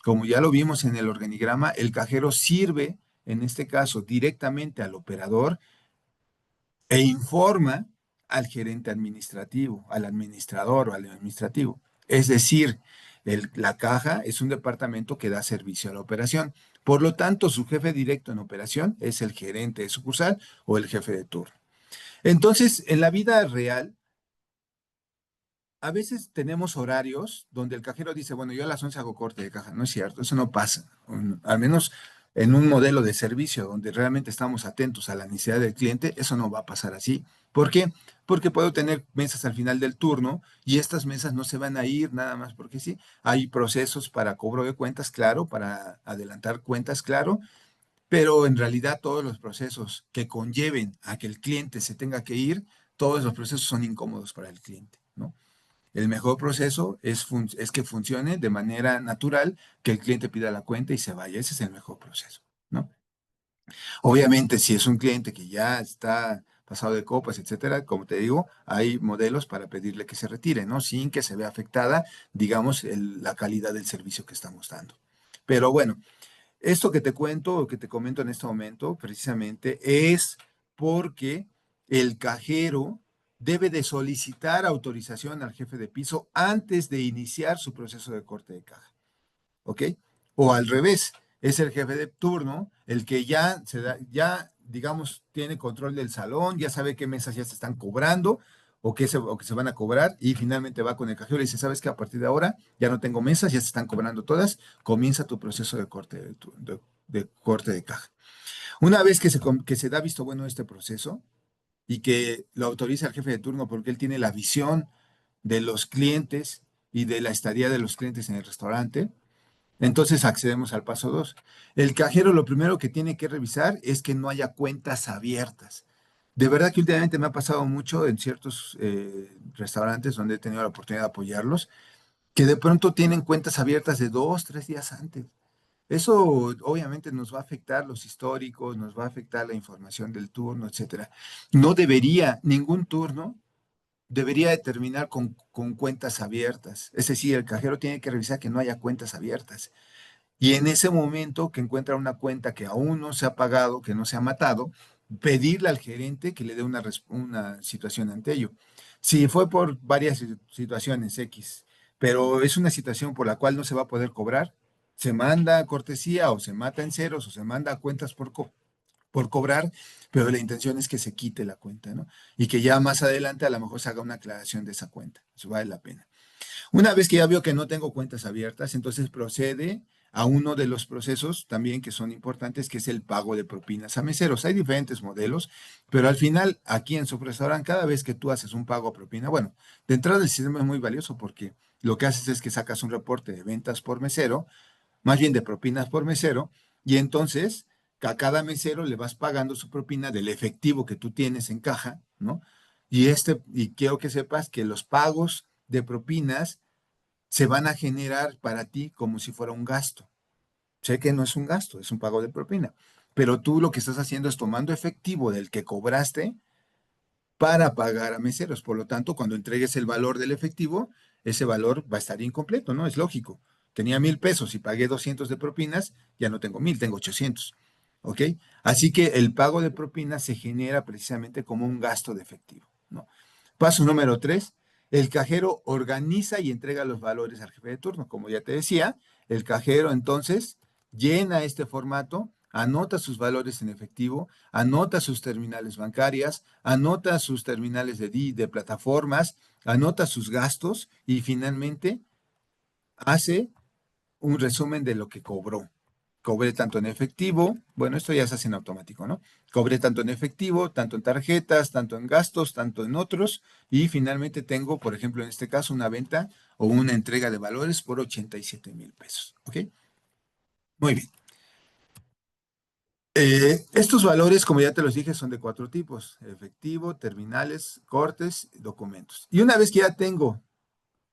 Como ya lo vimos en el organigrama, el cajero sirve, en este caso, directamente al operador e informa al gerente administrativo, al administrador o al administrativo. Es decir, la caja es un departamento que da servicio a la operación. Por lo tanto, su jefe directo en operación es el gerente de sucursal o el jefe de turno. Entonces, en la vida real, a veces tenemos horarios donde el cajero dice, bueno, yo a las 11 hago corte de caja. No es cierto, eso no pasa. Al menos en un modelo de servicio donde realmente estamos atentos a la necesidad del cliente, eso no va a pasar así. ¿Por qué? Porque puedo tener mesas al final del turno y estas mesas no se van a ir nada más porque sí. Hay procesos para cobro de cuentas, claro, para adelantar cuentas, claro, pero en realidad todos los procesos que conlleven a que el cliente se tenga que ir, todos los procesos son incómodos para el cliente, ¿no? El mejor proceso es que funcione de manera natural, que el cliente pida la cuenta y se vaya. Ese es el mejor proceso, ¿no? Obviamente, si es un cliente que ya está pasado de copas, etcétera, como te digo, hay modelos para pedirle que se retire, ¿no? Sin que se vea afectada, digamos, la calidad del servicio que estamos dando. Pero bueno, esto que te cuento o que te comento en este momento, precisamente, es porque el cajero debe de solicitar autorización al jefe de piso antes de iniciar su proceso de corte de caja, ¿ok? O al revés, es el jefe de turno el que ya, digamos, tiene control del salón, ya sabe qué mesas ya se están cobrando o que se van a cobrar y finalmente va con el cajero y dice, ¿sabes qué? A partir de ahora ya no tengo mesas, ya se están cobrando todas, comienza tu proceso de corte de corte de caja. Una vez que se da visto bueno este proceso y que lo autoriza el jefe de turno porque él tiene la visión de los clientes y de la estadía de los clientes en el restaurante, entonces accedemos al paso 2. El cajero lo primero que tiene que revisar es que no haya cuentas abiertas. De verdad que últimamente me ha pasado mucho en ciertos restaurantes donde he tenido la oportunidad de apoyarlos, que de pronto tienen cuentas abiertas de 2, 3 días antes. Eso obviamente nos va a afectar los históricos, nos va a afectar la información del turno, etcétera. No debería, ningún turno debería de terminar con cuentas abiertas. Es decir, el cajero tiene que revisar que no haya cuentas abiertas. Y en ese momento que encuentra una cuenta que aún no se ha pagado, que no se ha matado, pedirle al gerente que le dé una situación ante ello. Si fue por varias situaciones X, pero es una situación por la cual no se va a poder cobrar, se manda a cortesía o se mata en ceros o se manda a cuentas por cobrar, pero la intención es que se quite la cuenta, ¿no? Y que ya más adelante a lo mejor se haga una aclaración de esa cuenta. Eso vale la pena. Una vez que ya vio que no tengo cuentas abiertas, entonces procede a uno de los procesos también que son importantes, que es el pago de propinas a meseros. Hay diferentes modelos, pero al final, aquí en su restaurante, cada vez que tú haces un pago a propina, bueno, de entrada el sistema es muy valioso porque lo que haces es que sacas un reporte de ventas por mesero, más bien de propinas por mesero, y entonces a cada mesero le vas pagando su propina del efectivo que tú tienes en caja, ¿no? Y quiero que sepas que los pagos de propinas se van a generar para ti como si fuera un gasto. Sé que no es un gasto, es un pago de propina, pero tú lo que estás haciendo es tomando efectivo del que cobraste para pagar a meseros. Por lo tanto, cuando entregues el valor del efectivo, ese valor va a estar incompleto, ¿no? Es lógico. Tenía 1,000 pesos y pagué 200 de propinas, ya no tengo 1,000, tengo 800. ¿Ok? Así que el pago de propinas se genera precisamente como un gasto de efectivo, ¿no? Paso número 3, el cajero organiza y entrega los valores al jefe de turno. Como ya te decía, el cajero entonces llena este formato, anota sus valores en efectivo, anota sus terminales bancarias, anota sus terminales de plataformas, anota sus gastos y finalmente hace un resumen de lo que cobró. Cobré tanto en efectivo, bueno, esto ya se hace en automático, ¿no? Cobré tanto en efectivo, tanto en tarjetas, tanto en gastos, tanto en otros, y finalmente tengo, por ejemplo, en este caso, una venta o una entrega de valores por 87,000 pesos, ¿ok? Muy bien. Estos valores, como ya te los dije, son de 4 tipos: efectivo, terminales, cortes, documentos. Y una vez que ya tengo,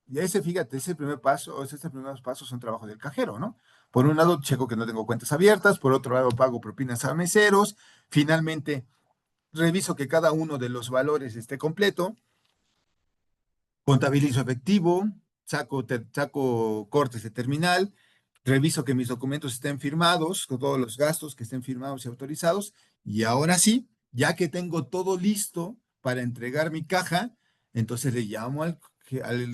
ya ese, fíjate, ese primer paso, o estos primeros pasos son trabajo del cajero, ¿no? Por un lado, checo que no tengo cuentas abiertas, por otro lado, pago propinas a meseros, finalmente, reviso que cada uno de los valores esté completo, contabilizo efectivo, saco cortes de terminal, reviso que mis documentos estén firmados, con todos los gastos que estén firmados y autorizados, y ahora sí, ya que tengo todo listo para entregar mi caja, entonces le llamo al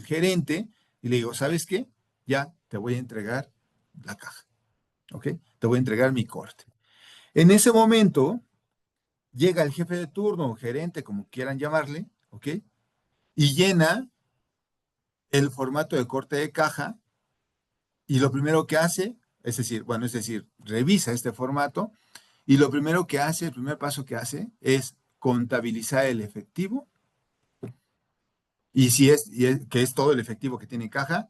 gerente y le digo, ¿sabes qué? Ya te voy a entregar la caja, ¿ok? Te voy a entregar mi corte. En ese momento llega el jefe de turno o gerente, como quieran llamarle, ¿ok? Y llena el formato de corte de caja y lo primero que hace, es decir, revisa este formato y lo primero que hace, el primer paso que hace es contabilizar el efectivo y que es todo el efectivo que tiene caja,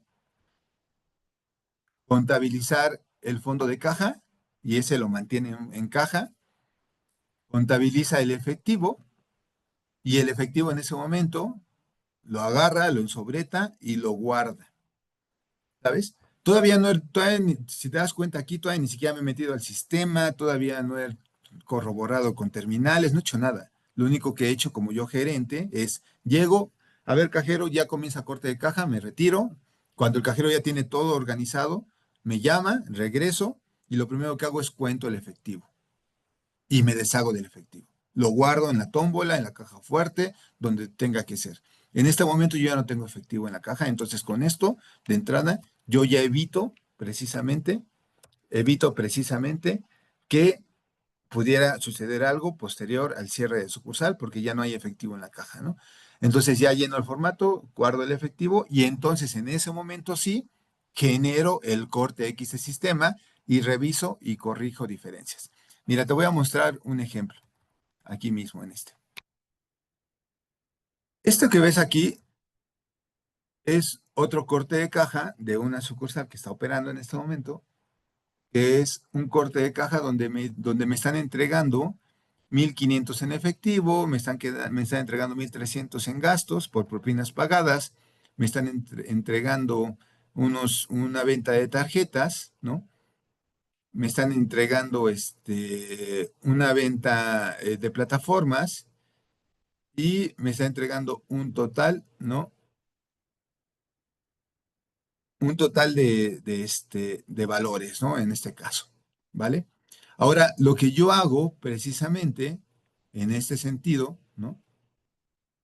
contabilizar el fondo de caja y ese lo mantiene en caja, contabiliza el efectivo y el efectivo en ese momento lo agarra, lo ensobreta y lo guarda. ¿Sabes? Todavía no, si te das cuenta aquí, todavía ni siquiera me he metido al sistema, todavía no he corroborado con terminales, no he hecho nada. Lo único que he hecho como yo gerente es, llego, a ver, cajero, ya comienza corte de caja, me retiro. Cuando el cajero ya tiene todo organizado, me llama, regreso y lo primero que hago es cuento el efectivo y me deshago del efectivo. Lo guardo en la tómbola, en la caja fuerte, donde tenga que ser. En este momento yo ya no tengo efectivo en la caja, entonces con esto, de entrada, yo ya evito precisamente que pudiera suceder algo posterior al cierre de sucursal, porque ya no hay efectivo en la caja, ¿no? Entonces ya lleno el formato, guardo el efectivo y entonces en ese momento sí genero el corte X de sistema y reviso y corrijo diferencias. Mira, te voy a mostrar un ejemplo aquí mismo en este. Esto que ves aquí es otro corte de caja de una sucursal que está operando en este momento, que es un corte de caja donde me están entregando 1,500 en efectivo, me están entregando 1,300 en gastos por propinas pagadas, me están entregando una venta de tarjetas, ¿no? Me están entregando una venta de plataformas y me está entregando un total, ¿no? Un total de valores, ¿no? En este caso, ¿vale? Ahora, lo que yo hago precisamente en este sentido, ¿no?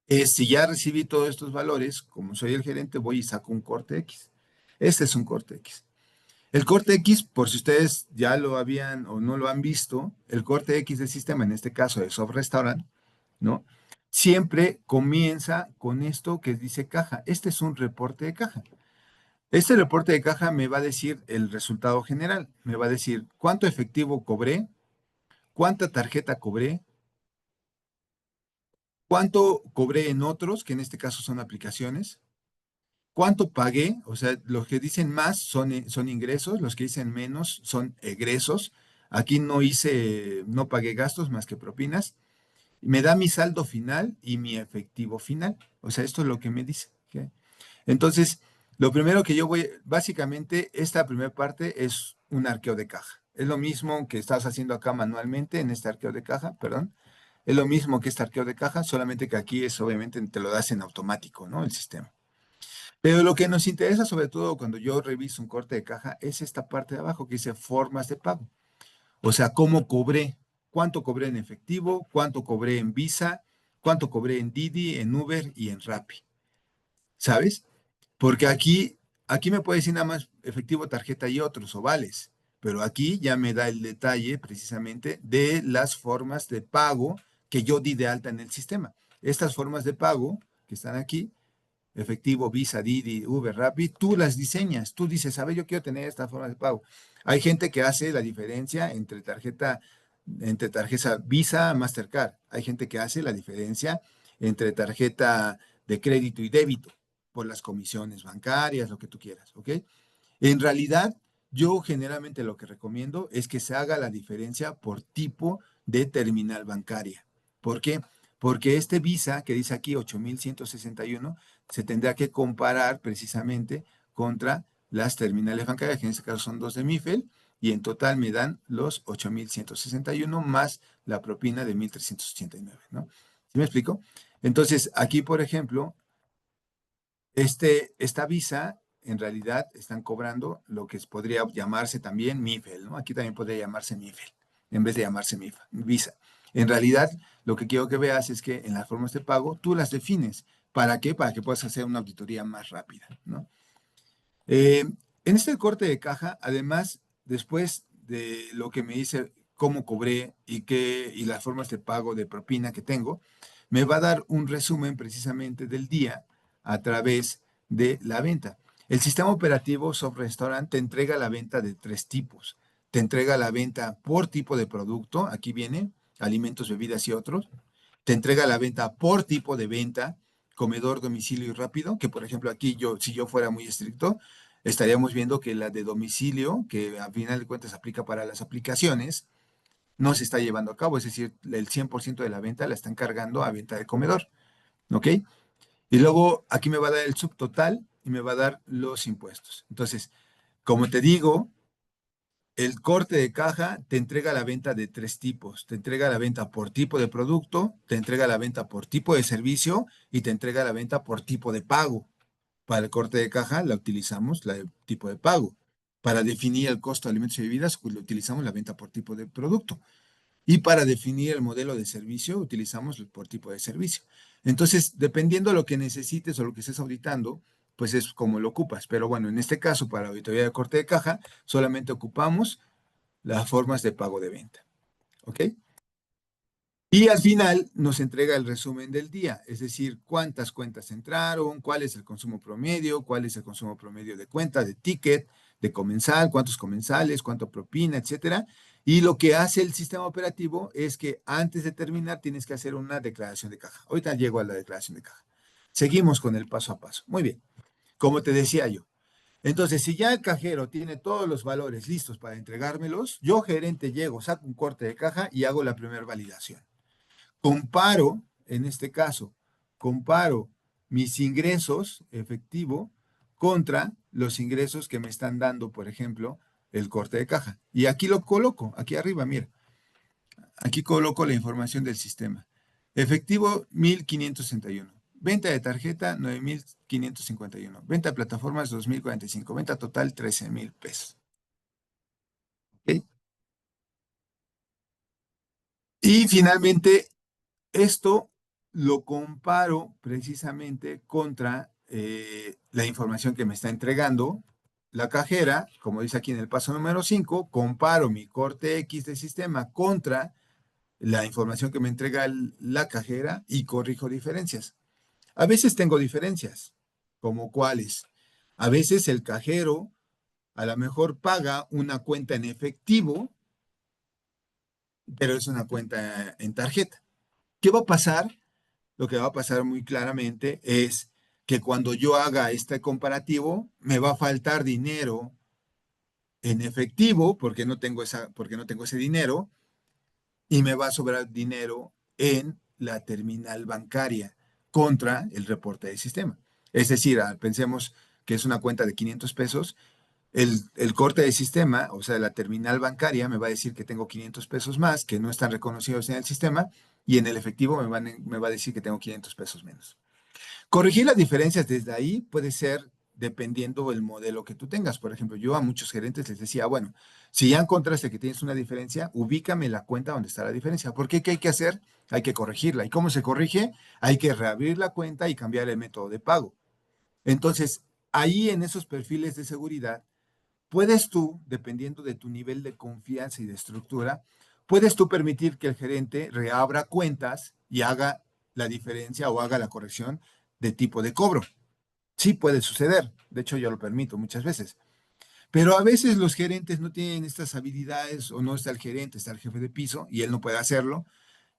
Es si ya recibí todos estos valores, como soy el gerente, voy y saco un corte X. Este es un corte X. El corte X, por si ustedes ya lo habían o no lo han visto, el corte X del sistema, en este caso de Soft Restaurant, ¿no? Siempre comienza con esto que dice caja. Este es un reporte de caja. Este reporte de caja me va a decir el resultado general. Me va a decir cuánto efectivo cobré, cuánta tarjeta cobré, cuánto cobré en otros, que en este caso son aplicaciones, cuánto pagué, o sea, los que dicen más son ingresos, los que dicen menos son egresos. Aquí no pagué gastos más que propinas. Me da mi saldo final y mi efectivo final. O sea, esto es lo que me dice. ¿Ok? Entonces, Lo primero que yo voy, básicamente, esta primera parte es un arqueo de caja. Es lo mismo que estás haciendo acá manualmente en este arqueo de caja, perdón. Es lo mismo que este arqueo de caja, solamente que aquí es obviamente te lo das en automático, ¿no? El sistema. Pero lo que nos interesa, sobre todo cuando yo reviso un corte de caja, es esta parte de abajo que dice formas de pago. O sea, cómo cobré, cuánto cobré en efectivo, cuánto cobré en Visa, cuánto cobré en Didi, en Uber y en Rappi. ¿Sabes? Porque aquí me puede decir nada más efectivo, tarjeta y otros o vales, pero aquí ya me da el detalle precisamente de las formas de pago que yo di de alta en el sistema. Estas formas de pago que están aquí, efectivo, Visa, Didi, Uber, Rappi, tú las diseñas, tú dices, a ver, yo quiero tener esta forma de pago. Hay gente que hace la diferencia entre tarjeta Visa, Mastercard. Hay gente que hace la diferencia entre tarjeta de crédito y débito por las comisiones bancarias, lo que tú quieras, ¿ok? En realidad, yo generalmente lo que recomiendo es que se haga la diferencia por tipo de terminal bancaria. ¿Por qué? Porque este Visa que dice aquí 8,161 se tendrá que comparar precisamente contra las terminales bancarias, que en este caso son dos de Mifel, y en total me dan los 8,161 más la propina de 1,389, ¿no? ¿Sí me explico? Entonces, aquí, por ejemplo, esta visa, en realidad, están cobrando lo que podría llamarse también MIFEL, ¿no? Aquí también podría llamarse MIFEL, en vez de llamarse Visa. En realidad, lo que quiero que veas es que en las formas de pago tú las defines. ¿Para qué? Para que puedas hacer una auditoría más rápida, ¿no? En este corte de caja, además, después de lo que me dice cómo cobré y las formas de pago de propina que tengo, me va a dar un resumen precisamente del día a través de la venta. El sistema operativo Soft Restaurant te entrega la venta de tres tipos. Te entrega la venta por tipo de producto, aquí viene, alimentos, bebidas y otros. Te entrega la venta por tipo de venta, comedor, domicilio y rápido, que por ejemplo aquí yo, si yo fuera muy estricto, estaríamos viendo que la de domicilio, que a final de cuentas aplica para las aplicaciones, no se está llevando a cabo, es decir, el 100% de la venta la están cargando a venta de comedor, ¿ok? Y luego aquí me va a dar el subtotal y me va a dar los impuestos. Entonces, como te digo, el corte de caja te entrega la venta de tres tipos. Te entrega la venta por tipo de producto, te entrega la venta por tipo de servicio y te entrega la venta por tipo de pago. Para el corte de caja la utilizamos la de tipo de pago. Para definir el costo de alimentos y bebidas, pues, lo utilizamos la venta por tipo de producto. Y para definir el modelo de servicio, utilizamos el por tipo de servicio. Entonces, dependiendo de lo que necesites o lo que estés auditando, pues es como lo ocupas. Pero bueno, en este caso, para auditoría de corte de caja, solamente ocupamos las formas de pago de venta. ¿Ok? Y al final nos entrega el resumen del día, es decir, cuántas cuentas entraron, cuál es el consumo promedio, cuál es el consumo promedio de cuenta, de ticket, de comensal, cuántos comensales, cuánto propina, etcétera. Y lo que hace el sistema operativo es que antes de terminar tienes que hacer una declaración de caja. Ahorita llego a la declaración de caja. Seguimos con el paso a paso. Muy bien. Como te decía yo. Entonces, si ya el cajero tiene todos los valores listos para entregármelos, yo gerente llego, saco un corte de caja y hago la primera validación. Comparo, en este caso, comparo mis ingresos efectivo contra los ingresos que me están dando, por ejemplo, el corte de caja. Y aquí lo coloco, aquí arriba, mira, aquí coloco la información del sistema. Efectivo, 1,561. Venta de tarjeta, 9,551. Venta de plataformas, 2,045. Venta total, 13,000 pesos. ¿Ok? Y finalmente, esto lo comparo precisamente contra la información que me está entregando la cajera, como dice aquí en el paso número 5, comparo mi corte X de sistema contra la información que me entrega la cajera y corrijo diferencias. A veces tengo diferencias, como cuáles. A veces el cajero a lo mejor paga una cuenta en efectivo, pero es una cuenta en tarjeta. ¿Qué va a pasar? Lo que va a pasar muy claramente es que cuando yo haga este comparativo, me va a faltar dinero en efectivo porque no tengo ese dinero y me va a sobrar dinero en la terminal bancaria contra el reporte del sistema. Es decir, pensemos que es una cuenta de 500 pesos, el corte de sistema, o sea, la terminal bancaria me va a decir que tengo 500 pesos más, que no están reconocidos en el sistema, y en el efectivo me va a decir que tengo 500 pesos menos. Corregir las diferencias desde ahí puede ser dependiendo del modelo que tú tengas. Por ejemplo, yo a muchos gerentes les decía, bueno, si ya encontraste que tienes una diferencia, ubícame la cuenta donde está la diferencia. ¿Por qué? ¿Qué hay que hacer? Hay que corregirla. ¿Y cómo se corrige? Hay que reabrir la cuenta y cambiar el método de pago. Entonces, ahí en esos perfiles de seguridad, puedes tú, dependiendo de tu nivel de confianza y de estructura, puedes tú permitir que el gerente reabra cuentas y haga la diferencia o haga la corrección de tipo de cobro. Sí puede suceder, de hecho yo lo permito muchas veces, pero a veces los gerentes no tienen estas habilidades o no está el gerente, está el jefe de piso y él no puede hacerlo.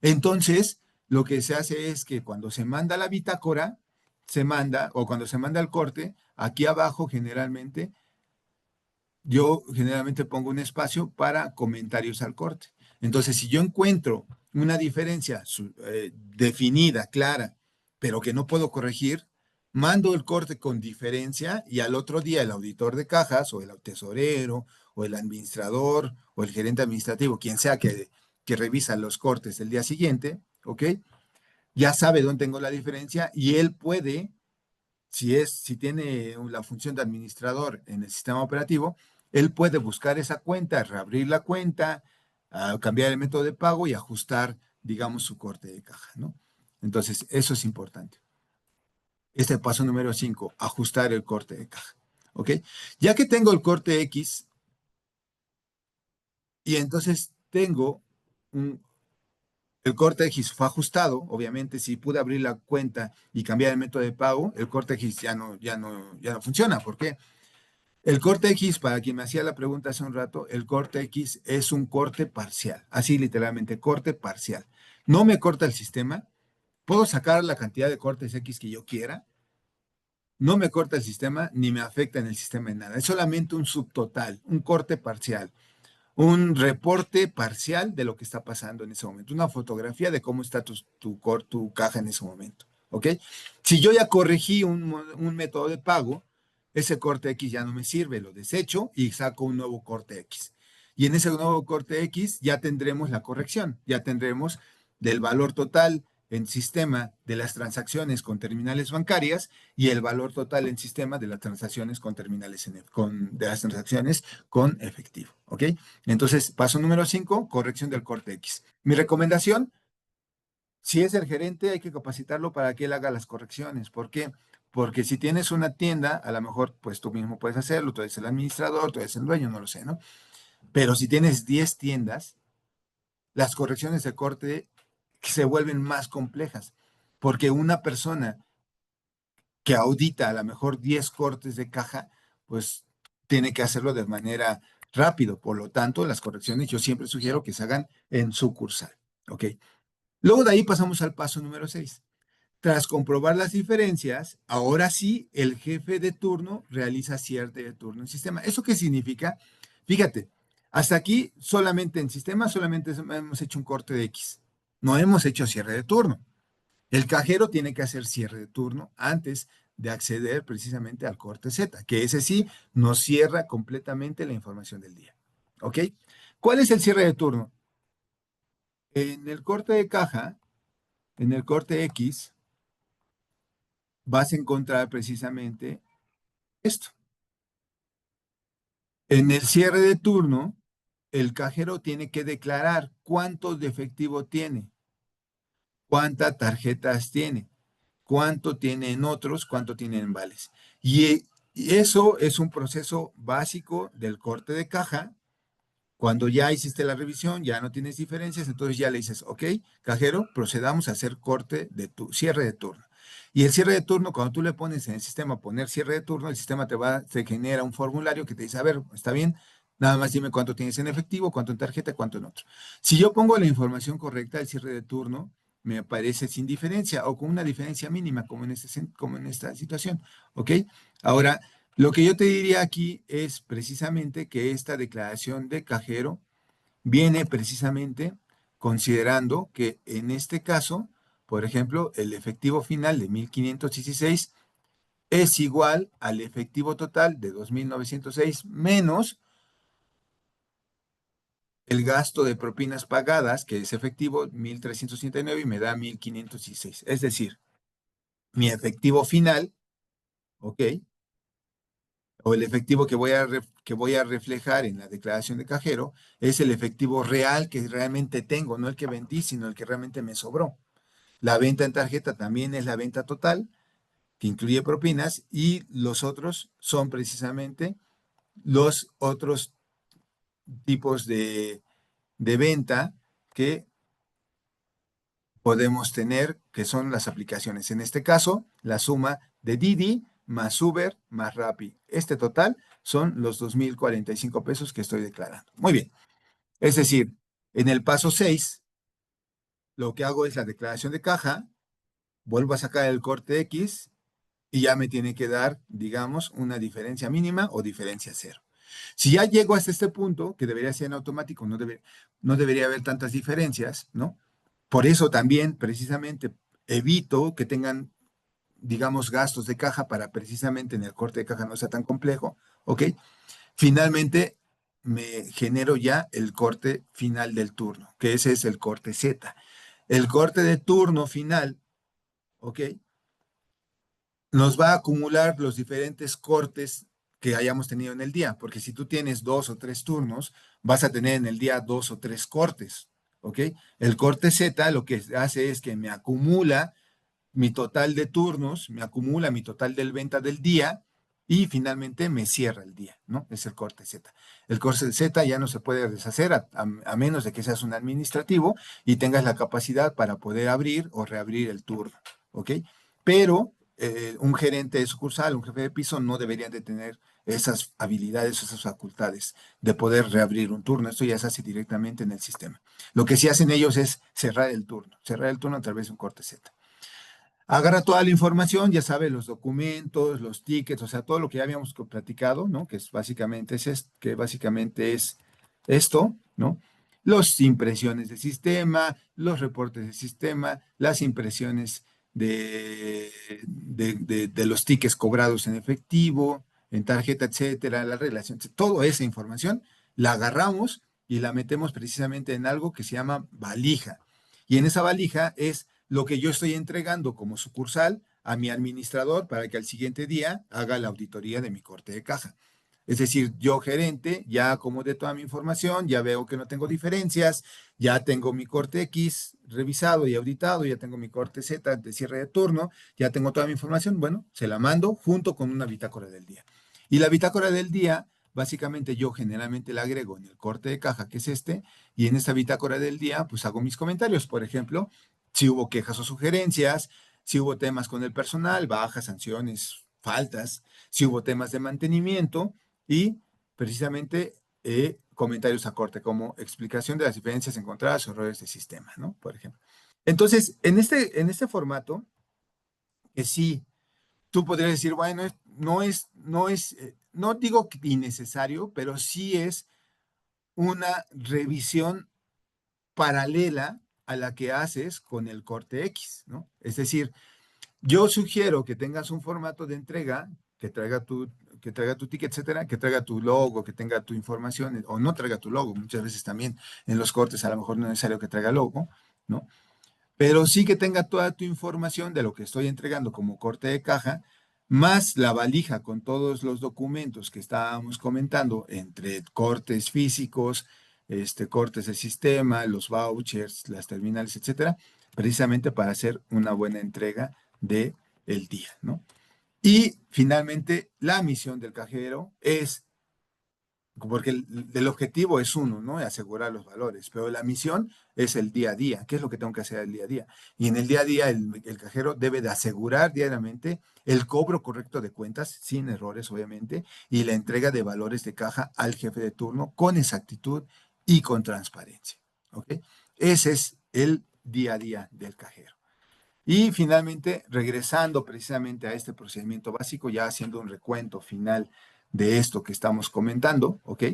Entonces, lo que se hace es que cuando se manda la bitácora, se manda, o cuando se manda el corte, aquí abajo generalmente yo generalmente pongo un espacio para comentarios al corte. Entonces, si yo encuentro una diferencia definida, clara, pero que no puedo corregir, mando el corte con diferencia y al otro día el auditor de cajas o el tesorero o el administrador o el gerente administrativo, quien sea que revisa los cortes el día siguiente, ¿ok? Ya sabe dónde tengo la diferencia y él puede si tiene la función de administrador en el sistema operativo, él puede buscar esa cuenta, reabrir la cuenta, cambiar el método de pago y ajustar, digamos, su corte de caja, ¿no? Entonces, eso es importante. Este paso número 5, ajustar el corte de caja, ¿ok? Ya que tengo el corte X y entonces tengo el corte X fue ajustado, obviamente, si pude abrir la cuenta y cambiar el método de pago, el corte X ya no funciona. ¿Por qué? El corte X, para quien me hacía la pregunta hace un rato, el corte X es un corte parcial, así literalmente, corte parcial. No me corta el sistema, puedo sacar la cantidad de cortes X que yo quiera, no me corta el sistema ni me afecta en el sistema en nada. Es solamente un subtotal, un corte parcial, un reporte parcial de lo que está pasando en ese momento, una fotografía de cómo está tu caja en ese momento. ¿Ok? Si yo ya corregí un método de pago, ese corte X ya no me sirve, lo desecho y saco un nuevo corte X. Y en ese nuevo corte X ya tendremos la corrección, ya tendremos del valor total en sistema de las transacciones con terminales bancarias y el valor total en sistema de las transacciones con terminales de las transacciones con efectivo. ¿Ok? Entonces, paso número 5, corrección del corte X. Mi recomendación, si es el gerente, hay que capacitarlo para que él haga las correcciones. ¿Por qué? Porque si tienes una tienda, a lo mejor pues tú mismo puedes hacerlo, tú eres el administrador, tú eres el dueño, no lo sé, ¿no? Pero si tienes 10 tiendas, las correcciones de corte se vuelven más complejas, porque una persona que audita a lo mejor 10 cortes de caja, pues tiene que hacerlo de manera rápido. Por lo tanto, las correcciones yo siempre sugiero que se hagan en sucursal. ¿Ok? Luego de ahí pasamos al paso número 6. Tras comprobar las diferencias, ahora sí el jefe de turno realiza cierre de turno en sistema. ¿Eso qué significa? Fíjate, hasta aquí solamente en sistema solamente hemos hecho un corte de X. No hemos hecho cierre de turno. El cajero tiene que hacer cierre de turno antes de acceder precisamente al corte Z, que ese sí nos cierra completamente la información del día. ¿Ok? ¿Cuál es el cierre de turno? En el corte de caja, en el corte X, vas a encontrar precisamente esto. En el cierre de turno, el cajero tiene que declarar cuánto de efectivo tiene, cuántas tarjetas tiene, cuánto tiene en otros, cuánto tiene en vales. Y eso es un proceso básico del corte de caja. Cuando ya hiciste la revisión, ya no tienes diferencias, entonces ya le dices, ok, cajero, procedamos a hacer corte de tu cierre de turno. Y el cierre de turno, cuando tú le pones en el sistema poner cierre de turno, el sistema te genera un formulario que te dice, a ver, está bien, nada más dime cuánto tienes en efectivo, cuánto en tarjeta, cuánto en otro. Si yo pongo la información correcta, el cierre de turno me aparece sin diferencia o con una diferencia mínima, como en esta situación, ¿ok? Ahora, lo que yo te diría aquí es precisamente que esta declaración de cajero viene precisamente considerando que en este caso, por ejemplo, el efectivo final de 1516 es igual al efectivo total de 2.906 menos el gasto de propinas pagadas, que es efectivo 1.369 y me da 1.516. Es decir, mi efectivo final, ¿ok? O el efectivo que voy a reflejar en la declaración de cajero es el efectivo real que realmente tengo, no el que vendí, sino el que realmente me sobró. La venta en tarjeta también es la venta total, que incluye propinas, y los otros son precisamente los otros tipos de venta que podemos tener, que son las aplicaciones. En este caso, la suma de Didi más Uber más Rappi. Este total son los 2.045 pesos que estoy declarando. Muy bien. Es decir, en el paso 6, lo que hago es la declaración de caja, vuelvo a sacar el corte X y ya me tiene que dar, digamos, una diferencia mínima o diferencia cero. Si ya llego hasta este punto, que debería ser en automático, no debería haber tantas diferencias, ¿no? Por eso también, precisamente, evito que tengan, digamos, gastos de caja para precisamente en el corte de caja no sea tan complejo, ¿ok? Finalmente, me genero ya el corte final del turno, que ese es el corte Z. El corte de turno final, ¿ok? Nos va a acumular los diferentes cortes que hayamos tenido en el día, porque si tú tienes 2 o 3 turnos, vas a tener en el día 2 o 3 cortes, ¿ok? El corte Z lo que hace es que me acumula mi total de turnos, me acumula mi total del venta del día y finalmente me cierra el día, ¿no? Es el corte Z. El corte Z ya no se puede deshacer a menos de que seas un administrativo y tengas la capacidad para poder abrir o reabrir el turno, ¿ok? Pero un gerente de sucursal, un jefe de piso no deberían de tener esas habilidades, esas facultades de poder reabrir un turno. Esto ya se hace directamente en el sistema. Lo que sí hacen ellos es cerrar el turno a través de un corte Z. Agarra toda la información, ya sabe, los documentos, los tickets, o sea, todo lo que ya habíamos platicado, ¿no? Que básicamente es esto, ¿no? Las impresiones de sistema, los reportes de sistema, las impresiones de los tickets cobrados en efectivo, en tarjeta, etcétera, la relación, toda esa información la agarramos y la metemos precisamente en algo que se llama valija. Y en esa valija es lo que yo estoy entregando como sucursal a mi administrador para que al siguiente día haga la auditoría de mi corte de caja. Es decir, yo gerente, ya acomodé toda mi información, ya veo que no tengo diferencias, ya tengo mi corte X revisado y auditado, ya tengo mi corte Z de cierre de turno, ya tengo toda mi información, bueno, se la mando junto con una bitácora del día. Y la bitácora del día, básicamente yo generalmente la agrego en el corte de caja, que es este, y en esta bitácora del día, pues hago mis comentarios. Por ejemplo, si hubo quejas o sugerencias, si hubo temas con el personal, bajas, sanciones, faltas, si hubo temas de mantenimiento y precisamente comentarios a corte, como explicación de las diferencias encontradas o errores de sistema, ¿no? Por ejemplo. Entonces, en este formato, que sí, tú podrías decir, bueno, no digo que innecesario, pero sí es una revisión paralela a la que haces con el corte X, ¿no? Es decir, yo sugiero que tengas un formato de entrega que traiga tu ticket, etcétera, que traiga tu logo, que tenga tu información, o no traiga tu logo. Muchas veces también en los cortes a lo mejor no es necesario que traiga logo, ¿no? Pero sí que tenga toda tu información de lo que estoy entregando como corte de caja, más la valija con todos los documentos que estábamos comentando, entre cortes físicos, cortes de sistema, los vouchers, las terminales, etcétera, precisamente para hacer una buena entrega de el día, ¿no? Y finalmente, la misión del cajero es porque el objetivo es uno, ¿no? Asegurar los valores, pero la misión es el día a día. ¿Qué es lo que tengo que hacer el día a día? Y en el día a día el cajero debe de asegurar diariamente el cobro correcto de cuentas, sin errores, obviamente, y la entrega de valores de caja al jefe de turno con exactitud y con transparencia. ¿Ok? Ese es el día a día del cajero. Y finalmente, regresando precisamente a este procedimiento básico, ya haciendo un recuento final de esto que estamos comentando, ¿ok?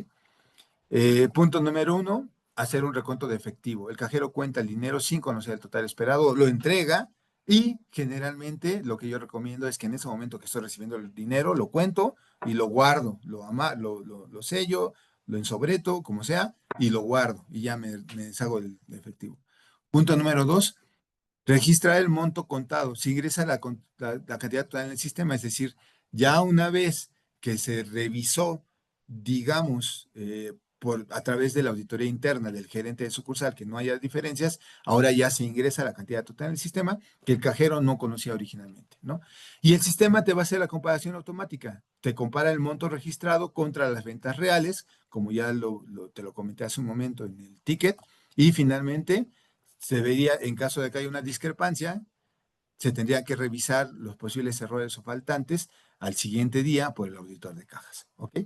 Punto número 1, hacer un recuento de efectivo. El cajero cuenta el dinero sin conocer el total esperado, lo entrega Y generalmente lo que yo recomiendo es que en ese momento que estoy recibiendo el dinero, lo cuento y lo guardo, lo sello, lo ensobreto, como sea, y lo guardo y ya me deshago del efectivo. Punto número dos, registrar el monto contado. Si ingresa la cantidad total en el sistema, es decir, ya una vez que se revisó, digamos, a través de la auditoría interna del gerente de sucursal, que no haya diferencias, ahora ya se ingresa la cantidad total en el sistema que el cajero no conocía originalmente, ¿no? Y el sistema te va a hacer la comparación automática. Te compara el monto registrado contra las ventas reales, como ya te lo comenté hace un momento en el ticket, y finalmente se vería, en caso de que haya una discrepancia, se tendría que revisar los posibles errores o faltantes al siguiente día por el auditor de cajas. ¿Ok?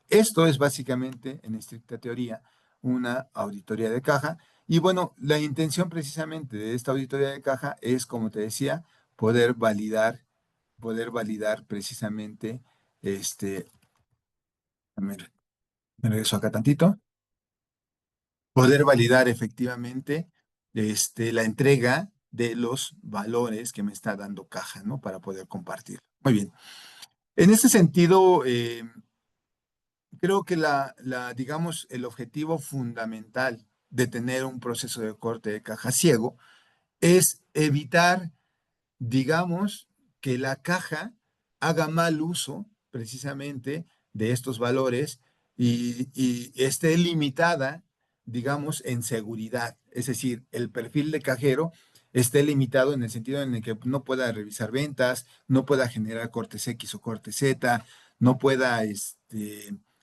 Esto es básicamente, en estricta teoría, una auditoría de caja. Y bueno, la intención precisamente de esta auditoría de caja es, como te decía, poder validar precisamente, este, me me regreso acá tantito, poder validar efectivamente la entrega de los valores que me está dando caja, ¿no? Para poder compartir. Muy bien. En ese sentido, creo que digamos, el objetivo fundamental de tener un proceso de corte de caja ciego es evitar, digamos, que la caja haga mal uso precisamente de estos valores y esté limitada, digamos, en seguridad. Es decir, el perfil de cajero esté limitado en el sentido en el que no pueda revisar ventas, no pueda generar cortes X o cortes Z, no pueda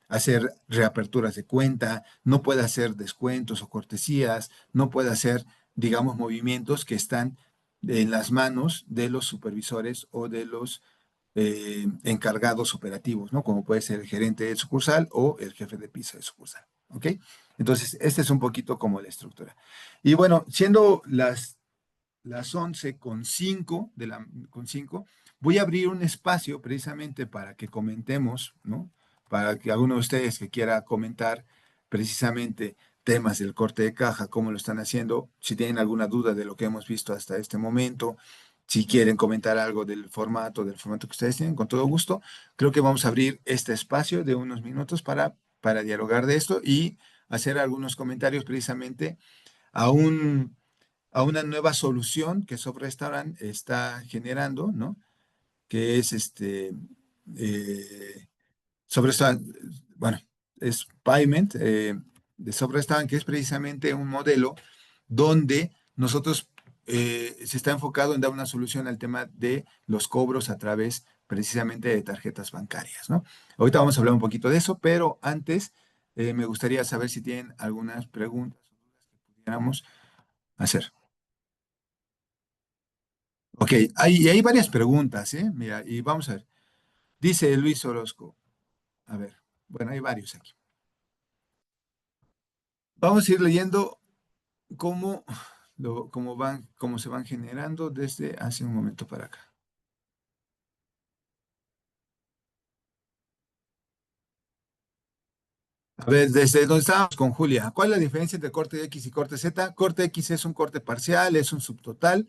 hacer reaperturas de cuenta, no pueda hacer descuentos o cortesías, no pueda hacer, digamos, movimientos que están en las manos de los supervisores o de los encargados operativos, ¿no? Como puede ser el gerente de sucursal o el jefe de piso de sucursal, ¿ok? Entonces, este es un poquito como la estructura. Y bueno, siendo las 11:05 con 5, voy a abrir un espacio precisamente para que comentemos, ¿no? Para que alguno de ustedes que quiera comentar precisamente temas del corte de caja, cómo lo están haciendo, si tienen alguna duda de lo que hemos visto hasta este momento, si quieren comentar algo del formato que ustedes tienen, con todo gusto, creo que vamos a abrir este espacio de unos minutos para dialogar de esto y hacer algunos comentarios precisamente a a una nueva solución que Soft Restaurant está generando, ¿no? Que es Soft Restaurant, bueno, es Payment de Soft Restaurant, que es precisamente un modelo donde nosotros se está enfocado en dar una solución al tema de los cobros a través precisamente de tarjetas bancarias, ¿no? Ahorita vamos a hablar un poquito de eso, pero antes me gustaría saber si tienen algunas preguntas o dudas que pudiéramos hacer. Ok, hay varias preguntas, ¿eh? Mira, y vamos a ver. Dice Luis Orozco. A ver, bueno, hay varios aquí. Vamos a ir leyendo cómo, cómo se van generando desde hace un momento para acá. A ver, desde donde estábamos con Julia, ¿cuál es la diferencia entre corte X y corte Z? Corte X es un corte parcial, es un subtotal.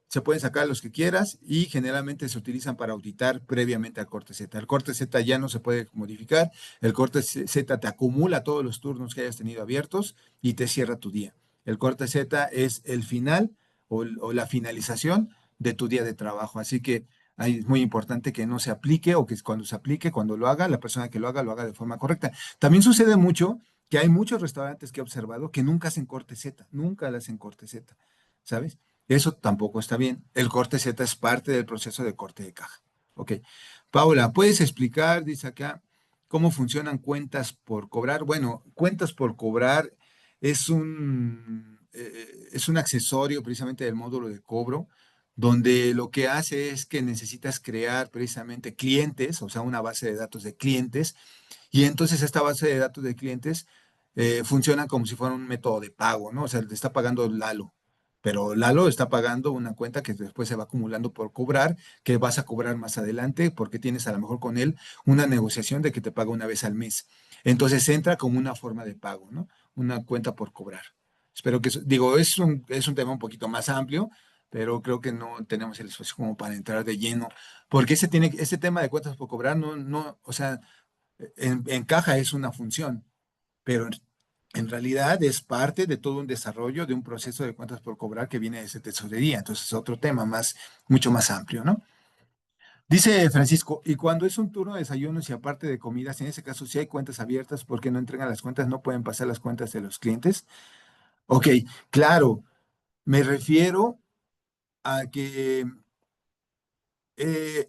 Se pueden sacar los que quieras y generalmente se utilizan para auditar previamente al corte Z. El corte Z ya no se puede modificar. El corte Z te acumula todos los turnos que hayas tenido abiertos y te cierra tu día. El corte Z es el final o la finalización de tu día de trabajo. Así que ahí es muy importante que no se aplique o que cuando se aplique, cuando lo haga, la persona que lo haga de forma correcta. También sucede mucho que hay muchos restaurantes que he observado que nunca hacen corte Z, nunca le hacen corte Z, ¿sabes? Eso tampoco está bien. El corte Z es parte del proceso de corte de caja. Ok. Paula, ¿puedes explicar, dice acá, cómo funcionan cuentas por cobrar? Bueno, cuentas por cobrar es un accesorio precisamente del módulo de cobro, donde lo que hace es que necesitas crear precisamente clientes, o sea, una base de datos de clientes, y entonces esta base de datos de clientes funciona como si fuera un método de pago, ¿no? O sea, te está pagando Lalo, pero Lalo está pagando una cuenta que después se va acumulando por cobrar, que vas a cobrar más adelante porque tienes a lo mejor con él una negociación de que te paga una vez al mes. Entonces entra como una forma de pago, ¿no? Una cuenta por cobrar. Espero que, digo, es un tema un poquito más amplio, pero creo que no tenemos el espacio como para entrar de lleno, porque ese tema de cuentas por cobrar, o sea, en caja es una función, pero en realidad es parte de todo un desarrollo de un proceso de cuentas por cobrar que viene de tesorería. Entonces es otro tema mucho más amplio, ¿no? Dice Francisco, y cuando es un turno de desayunos y aparte de comidas, en ese caso, si hay cuentas abiertas, ¿por qué no entregan las cuentas? ¿No pueden pasar las cuentas de los clientes? Ok, claro, me refiero a que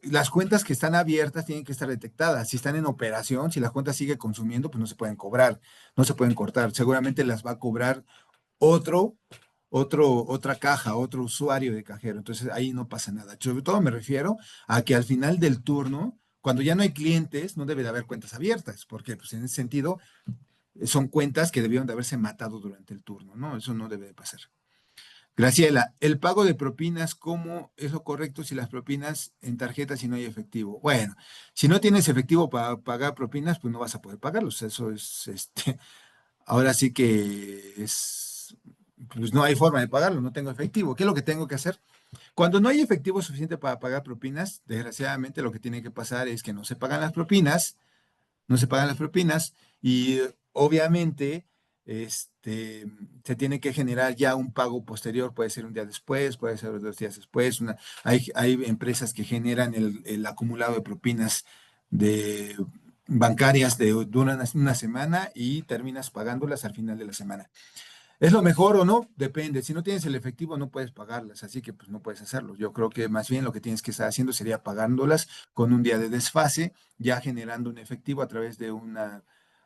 las cuentas que están abiertas tienen que estar detectadas. Si están en operación, si la cuenta sigue consumiendo, pues no se pueden cobrar, no se pueden cortar. Seguramente las va a cobrar otro, otra caja, otro usuario de cajero. Entonces ahí no pasa nada. Sobre todo me refiero a que al final del turno, cuando ya no hay clientes, no debe de haber cuentas abiertas, porque pues, en ese sentido son cuentas que debieron de haberse matado durante el turno, ¿no? Eso no debe de pasar. Graciela, el pago de propinas, ¿cómo es lo correcto si las propinas en tarjeta si no hay efectivo? Bueno, si no tienes efectivo para pagar propinas, pues no vas a poder pagarlos. Eso es, ahora sí que es, pues no hay forma de pagarlo, no tengo efectivo. ¿Qué es lo que tengo que hacer? Cuando no hay efectivo suficiente para pagar propinas, desgraciadamente lo que tiene que pasar es que no se pagan las propinas, no se pagan las propinas y obviamente este, se tiene que generar ya un pago posterior, puede ser un día después, puede ser 2 días después. Hay empresas que generan el acumulado de propinas de bancarias de una semana y terminas pagándolas al final de la semana. ¿Es lo mejor o no? Depende. Si no tienes el efectivo, no puedes pagarlas, así que pues no puedes hacerlo. Yo creo que más bien lo que tienes que estar haciendo sería pagándolas con un día de desfase, ya generando un efectivo a través de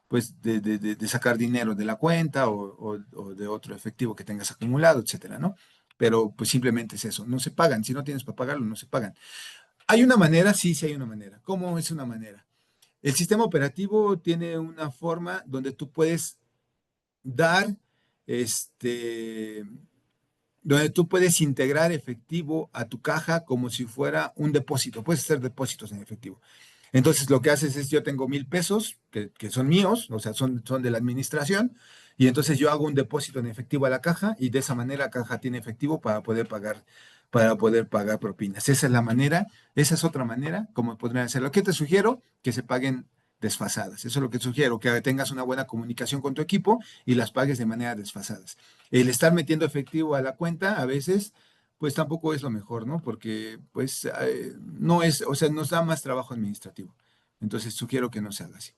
pues de sacar dinero de la cuenta o de otro efectivo que tengas acumulado, etcétera, ¿no? Pero pues simplemente es eso, no se pagan. Si no tienes para pagarlo, no se pagan. ¿Hay una manera? Sí, sí hay una manera. ¿Cómo es una manera? El sistema operativo tiene una forma donde tú puedes dar este, donde tú puedes integrar efectivo a tu caja como si fuera un depósito. Puedes hacer depósitos en efectivo. Entonces, lo que haces es, yo tengo 1,000 pesos que son míos, o sea, son de la administración, y entonces yo hago un depósito en efectivo a la caja y de esa manera la caja tiene efectivo para poder pagar propinas. Esa es la manera, esa es otra manera como podrían hacerlo. ¿Qué te sugiero? Que se paguen desfasadas. Eso es lo que sugiero, que tengas una buena comunicación con tu equipo y las pagues de manera desfasadas. El estar metiendo efectivo a la cuenta a veces pues tampoco es lo mejor, ¿no? Porque pues no es, o sea, nos da más trabajo administrativo. Entonces sugiero que no se haga así.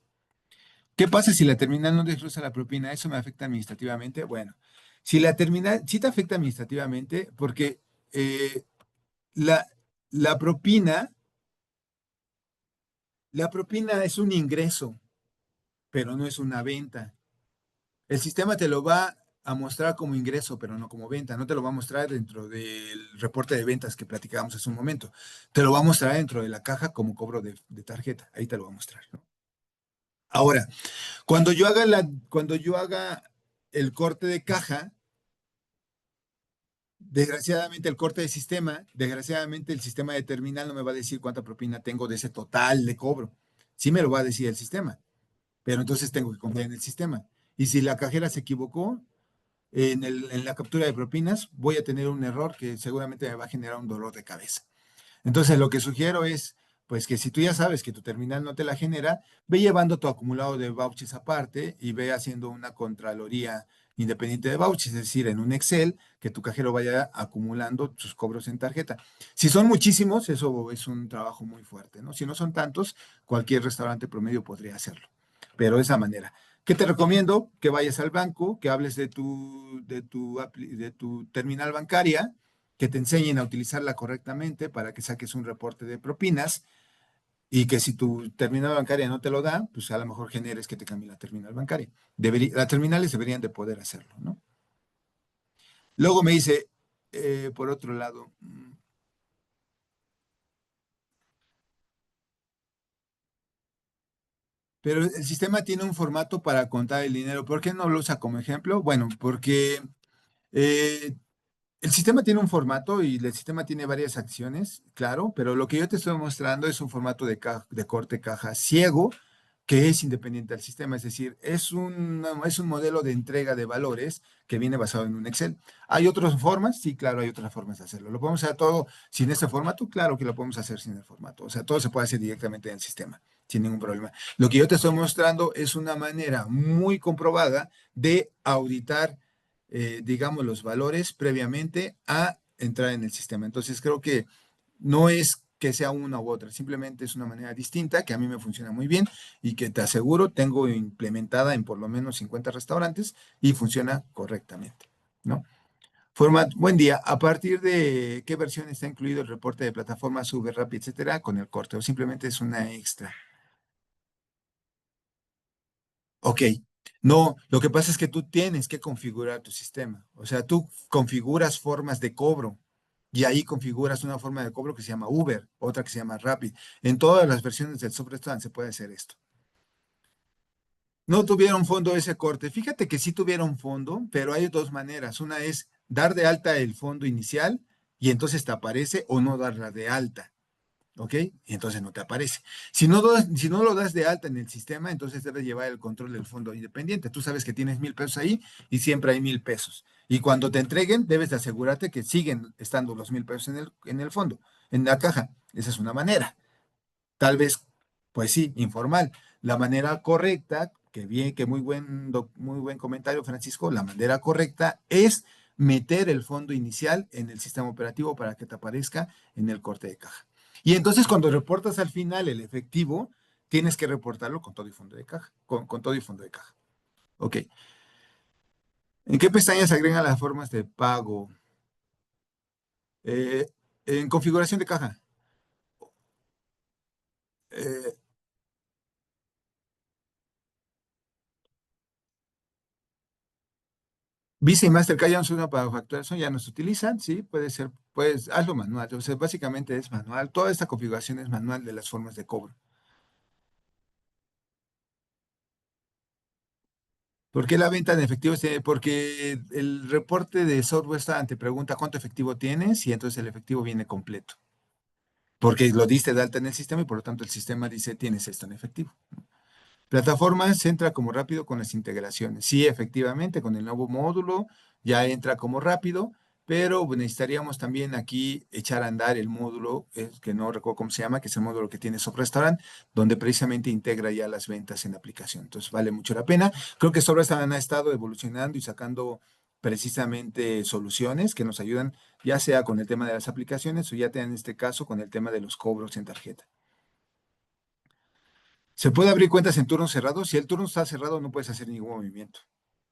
¿Qué pasa si la terminal no desglosa la propina? ¿Eso me afecta administrativamente? Bueno, si la terminal, sí te afecta administrativamente porque eh, la, la propina, la propina es un ingreso, pero no es una venta. El sistema te lo va a mostrar como ingreso, pero no como venta. No te lo va a mostrar dentro del reporte de ventas que platicábamos hace un momento. Te lo va a mostrar dentro de la caja como cobro de tarjeta. Ahí te lo va a mostrar, ¿no? Ahora, cuando yo haga el corte de caja, desgraciadamente el corte de sistema, desgraciadamente el sistema de terminal no me va a decir cuánta propina tengo de ese total de cobro. Sí me lo va a decir el sistema, pero entonces tengo que confiar en el sistema. Y si la cajera se equivocó, en la captura de propinas, voy a tener un error que seguramente me va a generar un dolor de cabeza. Entonces, lo que sugiero es, pues que si tú ya sabes que tu terminal no te la genera, ve llevando tu acumulado de vouchers aparte y ve haciendo una contraloría independiente de vouchers, es decir, en un Excel, que tu cajero vaya acumulando sus cobros en tarjeta. Si son muchísimos, eso es un trabajo muy fuerte, ¿no? Si no son tantos, cualquier restaurante promedio podría hacerlo, pero de esa manera. ¿Qué te recomiendo? Que vayas al banco, que hables de tu terminal bancaria, que te enseñen a utilizarla correctamente para que saques un reporte de propinas y que si tu terminal bancaria no te lo da, pues a lo mejor generes que te cambie la terminal bancaria. Las terminales deberían de poder hacerlo, ¿no? Luego me dice, por otro lado, pero el sistema tiene un formato para contar el dinero. ¿Por qué no lo usa como ejemplo? Bueno, porque eh, el sistema tiene un formato y el sistema tiene varias acciones, claro, pero lo que yo te estoy mostrando es un formato de corte caja ciego que es independiente del sistema, es decir, es un modelo de entrega de valores que viene basado en un Excel. ¿Hay otras formas? Sí, claro, hay otras formas de hacerlo. ¿Lo podemos hacer todo sin ese formato? Claro que lo podemos hacer sin el formato. O sea, todo se puede hacer directamente en el sistema, sin ningún problema. Lo que yo te estoy mostrando es una manera muy comprobada de auditar, digamos, los valores previamente a entrar en el sistema. Entonces, creo que no es que sea una u otra, simplemente es una manera distinta que a mí me funciona muy bien y que te aseguro tengo implementada en por lo menos 50 restaurantes y funciona correctamente, ¿no? Buen día. ¿A partir de qué versión está incluido el reporte de plataformas Uber, Rappi, etcétera, con el corte? ¿O simplemente es una extra? Ok. No, lo que pasa es que tú tienes que configurar tu sistema. O sea, tú configuras formas de cobro y ahí configuras una forma de cobro que se llama Uber, otra que se llama Rappi. En todas las versiones del software restaurant se puede hacer esto. No tuvieron fondo ese corte. Fíjate que sí tuvieron fondo, pero hay dos maneras. Una es dar de alta el fondo inicial y entonces te aparece o no darla de alta. ¿Ok? Y entonces no te aparece. Si no lo das de alta en el sistema, entonces debes llevar el control del fondo independiente. Tú sabes que tienes 1,000 pesos ahí y siempre hay 1,000 pesos. Y cuando te entreguen, debes de asegurarte que siguen estando los 1,000 pesos en el fondo, en la caja. Esa es una manera. Tal vez, pues sí, informal. La manera correcta, que bien, que muy buen comentario, Francisco, la manera correcta es meter el fondo inicial en el sistema operativo para que te aparezca en el corte de caja. Y entonces cuando reportas al final el efectivo, tienes que reportarlo con todo y fondo de caja, con todo y fondo de caja. Ok. ¿En qué pestañas se agregan las formas de pago? Eh, en configuración de caja. Eh, Visa y Mastercard ya no se usan para facturación, ya no se utilizan, sí, puede ser, pues hazlo manual. O sea, básicamente es manual. Toda esta configuración es manual de las formas de cobro. ¿Por qué la venta en efectivo? Porque el reporte de software está te pregunta cuánto efectivo tienes y entonces el efectivo viene completo. Porque lo diste de alta en el sistema y por lo tanto el sistema dice tienes esto en efectivo. Plataformas entra como rápido con las integraciones. Sí, efectivamente, con el nuevo módulo ya entra como rápido, pero necesitaríamos también aquí echar a andar el módulo, que no recuerdo cómo se llama, que es el módulo que tiene SoftRestaurant, donde precisamente integra ya las ventas en la aplicación. Entonces vale mucho la pena. Creo que SoftRestaurant ha estado evolucionando y sacando precisamente soluciones que nos ayudan, ya sea con el tema de las aplicaciones o ya en este caso con el tema de los cobros en tarjeta. Se puede abrir cuentas en turno cerrado. Si el turno está cerrado, no puedes hacer ningún movimiento.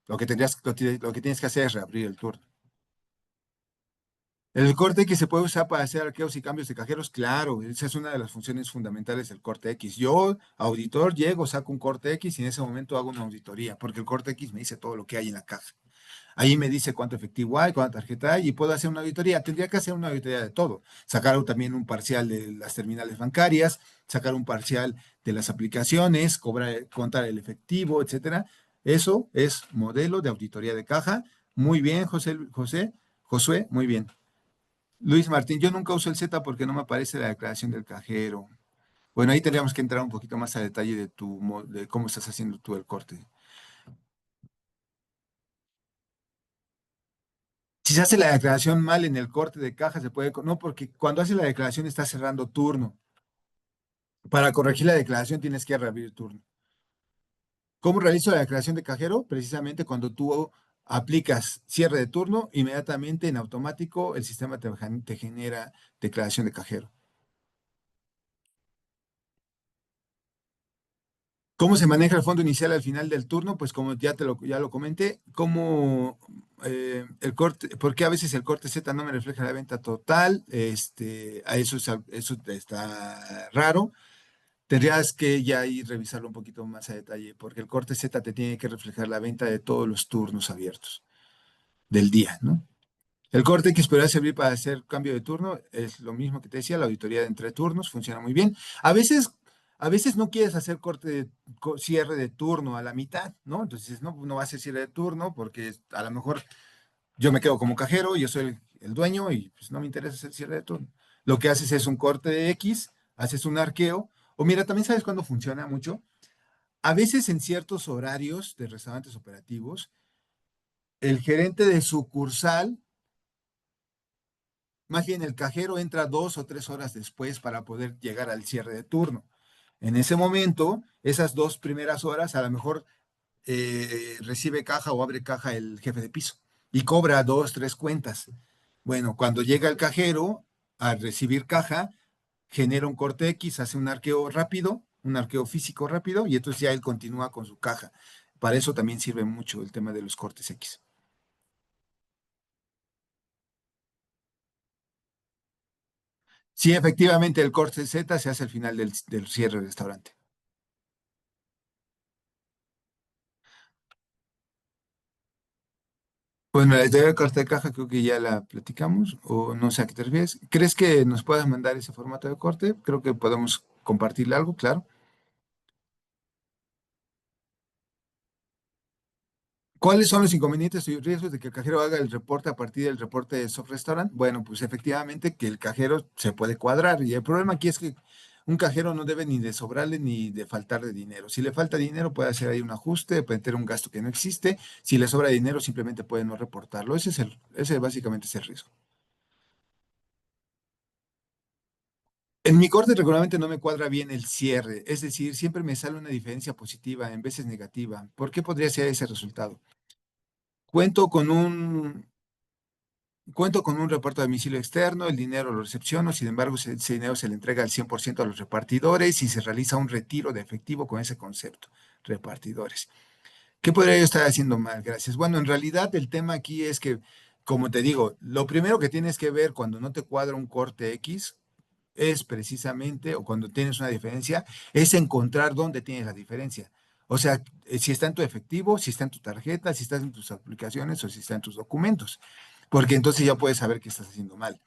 Lo que tienes que hacer es reabrir el turno. El corte X se puede usar para hacer arqueos y cambios de cajeros. Claro, esa es una de las funciones fundamentales del corte X. Yo, auditor, llego, saco un corte X y en ese momento hago una auditoría, porque el corte X me dice todo lo que hay en la caja. Ahí me dice cuánto efectivo hay, cuánta tarjeta hay y puedo hacer una auditoría. Tendría que hacer una auditoría de todo. Sacar también un parcial de las terminales bancarias, sacar un parcial de las aplicaciones, cobrar, contar el efectivo, etcétera. Eso es modelo de auditoría de caja. Muy bien, Josué, muy bien. Luis Martín, yo nunca uso el Z porque no me aparece la declaración del cajero. Bueno, ahí tendríamos que entrar un poquito más a detalle de cómo estás haciendo tú el corte. Si se hace la declaración mal en el corte de caja, se puede. No, porque cuando hace la declaración está cerrando turno. Para corregir la declaración tienes que reabrir turno. ¿Cómo realizo la declaración de cajero? Precisamente cuando tú aplicas cierre de turno, inmediatamente en automático el sistema te genera declaración de cajero. ¿Cómo se maneja el fondo inicial al final del turno? Pues como ya lo comenté, cómo el corte, porque a veces el corte Z no me refleja la venta total, a eso está raro. Tendrías que ya ir revisarlo un poquito más a detalle, porque el corte Z te tiene que reflejar la venta de todos los turnos abiertos del día, ¿no? El corte X podría servir para hacer cambio de turno, es lo mismo que te decía, la auditoría de entre turnos funciona muy bien. A veces, a veces no quieres hacer cierre de turno a la mitad, ¿no? Entonces no va a ser cierre de turno porque a lo mejor yo me quedo como cajero, yo soy el dueño y pues no me interesa hacer cierre de turno. Lo que haces es un corte de X, haces un arqueo, o mira, también sabes cuándo funciona mucho. A veces en ciertos horarios de restaurantes operativos, el gerente de sucursal, más bien el cajero entra 2 o 3 horas después para poder llegar al cierre de turno. En ese momento, esas 2 primeras horas, a lo mejor recibe caja o abre caja el jefe de piso y cobra 2, 3 cuentas. Bueno, cuando llega el cajero a recibir caja, genera un corte X, hace un arqueo rápido, un arqueo físico rápido, y entonces ya él continúa con su caja. Para eso también sirve mucho el tema de los cortes X. Sí, efectivamente, el corte Z se hace al final del cierre del restaurante. Bueno, la idea del corte de caja creo que ya la platicamos, o no sé a qué te refieres. ¿Crees que nos puedas mandar ese formato de corte? Creo que podemos compartirle algo, claro. ¿Cuáles son los inconvenientes y riesgos de que el cajero haga el reporte a partir del reporte de Soft Restaurant? Bueno, pues efectivamente que el cajero se puede cuadrar y el problema aquí es que un cajero no debe ni de sobrarle ni de faltarle dinero. Si le falta dinero puede hacer ahí un ajuste, puede tener un gasto que no existe. Si le sobra dinero simplemente puede no reportarlo. Ese básicamente es el riesgo. En mi corte regularmente no me cuadra bien el cierre, es decir, siempre me sale una diferencia positiva en veces negativa. ¿Por qué podría ser ese resultado? Cuento con un Cuento con un reparto de domicilio externo, el dinero lo recepciono, sin embargo, ese dinero se le entrega al 100% a los repartidores y se realiza un retiro de efectivo con ese concepto, repartidores. ¿Qué podría yo estar haciendo mal? Gracias. Bueno, en realidad el tema aquí es que, como te digo, lo primero que tienes que ver cuando no te cuadra un corte X es precisamente, o cuando tienes una diferencia, es encontrar dónde tienes la diferencia. O sea, si está en tu efectivo, si está en tu tarjeta, si está en tus aplicaciones o si está en tus documentos. Porque entonces ya puedes saber qué estás haciendo mal.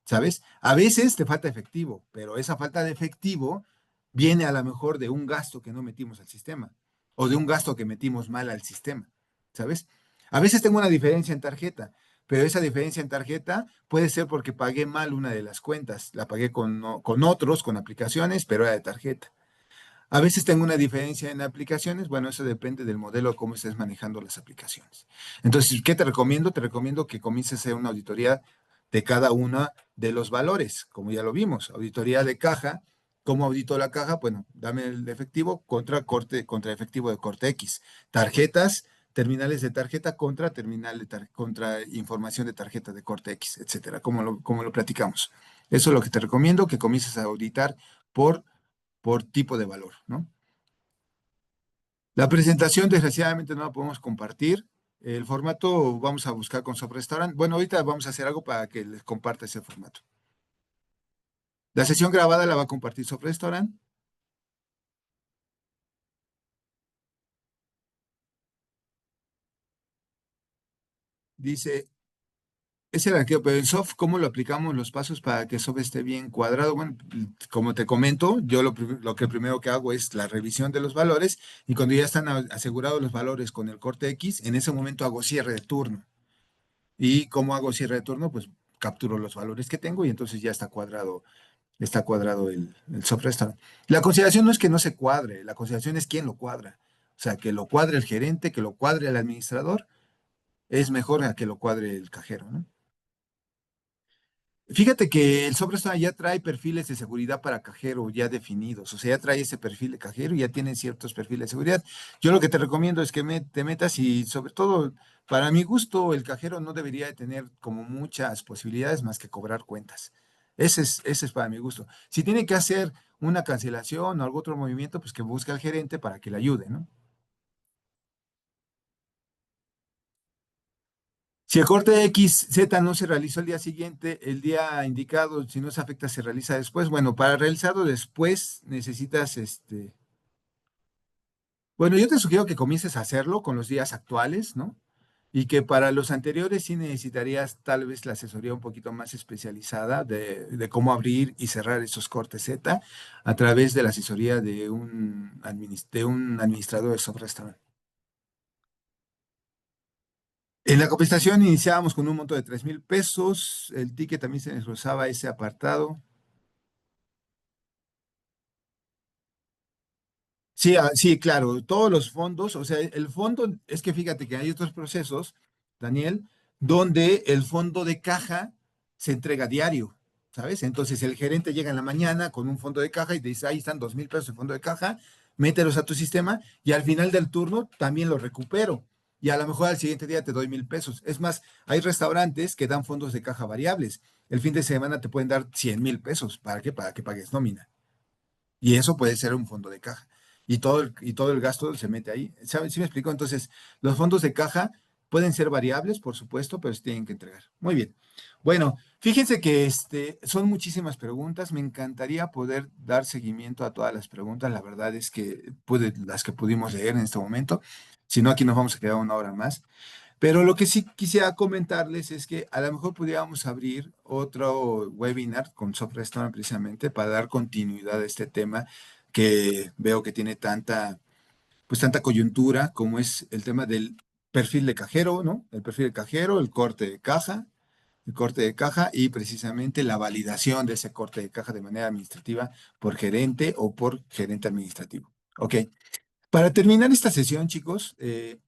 ¿Sabes? A veces te falta efectivo, pero esa falta de efectivo viene a lo mejor de un gasto que no metimos al sistema o de un gasto que metimos mal al sistema. ¿Sabes? A veces tengo una diferencia en tarjeta, pero esa diferencia en tarjeta puede ser porque pagué mal una de las cuentas. La pagué con otros, con aplicaciones, pero era de tarjeta. A veces tengo una diferencia en aplicaciones. Bueno, eso depende del modelo, cómo estés manejando las aplicaciones. Entonces, ¿qué te recomiendo? Te recomiendo que comiences a hacer una auditoría de cada una de los valores, como ya lo vimos. Auditoría de caja. ¿Cómo audito la caja? Bueno, dame el efectivo contra corte, contra efectivo de corte X. Tarjetas, terminales de tarjeta contra contra información de tarjeta de corte X, etcétera, como lo platicamos. Eso es lo que te recomiendo, que comiences a auditar por tipo de valor, ¿no? La presentación, desgraciadamente, no la podemos compartir. El formato vamos a buscar con Restaurant. Bueno, ahorita vamos a hacer algo para que les comparta ese formato. La sesión grabada la va a compartir Restaurant. Dice, es el arqueo, pero en Soft, ¿cómo lo aplicamos los pasos para que Soft esté bien cuadrado? Bueno, como te comento, yo lo que primero que hago es la revisión de los valores y cuando ya están asegurados los valores con el corte X, en ese momento hago cierre de turno. ¿Y cómo hago cierre de turno? Pues capturo los valores que tengo y entonces ya está cuadrado el soft restaurant. La consideración no es que no se cuadre, la consideración es quién lo cuadra. O sea, que lo cuadre el gerente, que lo cuadre el administrador, es mejor a que lo cuadre el cajero, ¿no? Fíjate que el soft restaurant ya trae perfiles de seguridad para cajero ya definidos, o sea, ya trae ese perfil de cajero y ya tiene ciertos perfiles de seguridad. Yo lo que te recomiendo es que te metas y sobre todo, para mi gusto, el cajero no debería de tener como muchas posibilidades más que cobrar cuentas. Ese es para mi gusto. Si tiene que hacer una cancelación o algún otro movimiento, pues que busque al gerente para que le ayude, ¿no? Si el corte X Z no se realizó el día siguiente, el día indicado, si no se afecta, se realiza después. Bueno, para realizarlo después necesitas bueno, yo te sugiero que comiences a hacerlo con los días actuales, ¿no? Y que para los anteriores sí necesitarías tal vez la asesoría un poquito más especializada de cómo abrir y cerrar esos cortes Z a través de la asesoría de un administrador de software restaurant. En la cotización iniciábamos con un monto de 3,000 pesos. El ticket también se desglosaba ese apartado. Sí, sí, claro, todos los fondos, o sea, el fondo, es que fíjate que hay otros procesos, Daniel, donde el fondo de caja se entrega diario, ¿sabes? Entonces el gerente llega en la mañana con un fondo de caja y te dice, ahí están 2,000 pesos de fondo de caja, mételos a tu sistema y al final del turno también los recupero. Y a lo mejor al siguiente día te doy 1,000 pesos. Es más, hay restaurantes que dan fondos de caja variables. El fin de semana te pueden dar 100,000 pesos. ¿Para qué? Para que pagues nómina. Y eso puede ser un fondo de caja. Y todo el gasto se mete ahí. ¿Sabes? ¿Sí me explico? Entonces, los fondos de caja pueden ser variables, por supuesto, pero se tienen que entregar. Muy bien. Bueno, fíjense que son muchísimas preguntas. Me encantaría poder dar seguimiento a todas las preguntas. La verdad es que las que pudimos leer en este momento. Si no, aquí nos vamos a quedar una hora más. Pero lo que sí quisiera comentarles es que a lo mejor pudiéramos abrir otro webinar con Soft Restaurant precisamente para dar continuidad a este tema que veo que tiene pues tanta coyuntura como es el tema del perfil de cajero, ¿no? El perfil de cajero, el corte de caja y precisamente la validación de ese corte de caja de manera administrativa por gerente o por gerente administrativo. Ok. Para terminar esta sesión, chicos, que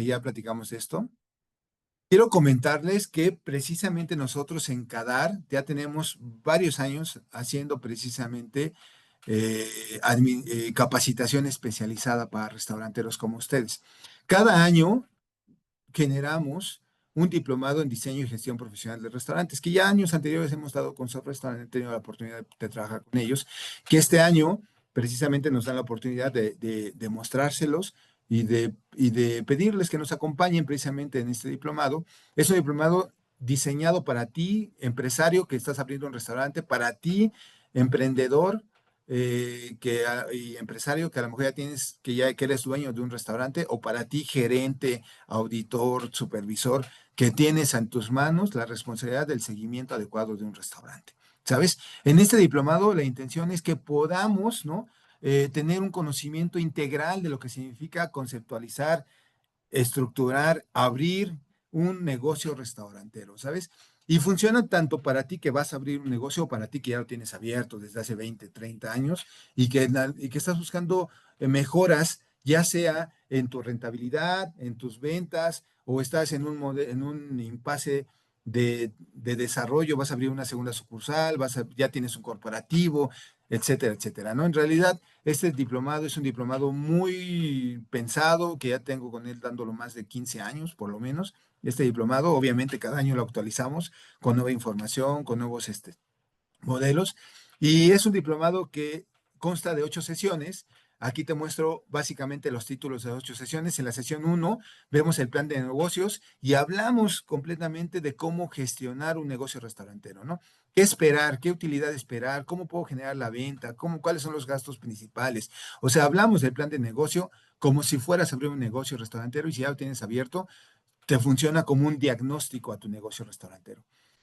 ya platicamos de esto. Quiero comentarles que precisamente nosotros en CADAR ya tenemos varios años haciendo precisamente capacitación especializada para restauranteros como ustedes. Cada año generamos un diplomado en diseño y gestión profesional de restaurantes, que ya años anteriores hemos dado con Soft Restaurant, he tenido la oportunidad de trabajar con ellos, que este año precisamente nos dan la oportunidad de mostrárselos y de pedirles que nos acompañen precisamente en este diplomado. Es un diplomado diseñado para ti, empresario que estás abriendo un restaurante, para ti, emprendedor y empresario que a lo mejor ya tienes, que eres dueño de un restaurante, o para ti, gerente, auditor, supervisor, que tienes en tus manos la responsabilidad del seguimiento adecuado de un restaurante. ¿Sabes? En este diplomado la intención es que podamos, ¿no? Tener un conocimiento integral de lo que significa conceptualizar, estructurar, abrir un negocio restaurantero, ¿sabes? Y funciona tanto para ti que vas a abrir un negocio o para ti que ya lo tienes abierto desde hace 20, 30 años y que estás buscando mejoras, ya sea en tu rentabilidad, en tus ventas o estás en un impasse de desarrollo, vas a abrir una segunda sucursal, ya tienes un corporativo, etcétera, etcétera, ¿no? En realidad, este diplomado es un diplomado muy pensado, que ya tengo con él dándolo más de 15 años, por lo menos. Este diplomado, obviamente, cada año lo actualizamos con nueva información, con nuevos modelos. Y es un diplomado que consta de 8 sesiones. Aquí te muestro básicamente los títulos de 8 sesiones. En la sesión 1 vemos el plan de negocios y hablamos completamente de cómo gestionar un negocio restaurantero, ¿no? ¿Qué esperar? ¿Qué utilidad esperar? ¿Cómo puedo generar la venta? ¿Cuáles son los gastos principales? O sea, hablamos del plan de negocio como si fueras a abrir un negocio restaurantero y si ya lo tienes abierto, te funciona como un diagnóstico a tu negocio restaurantero.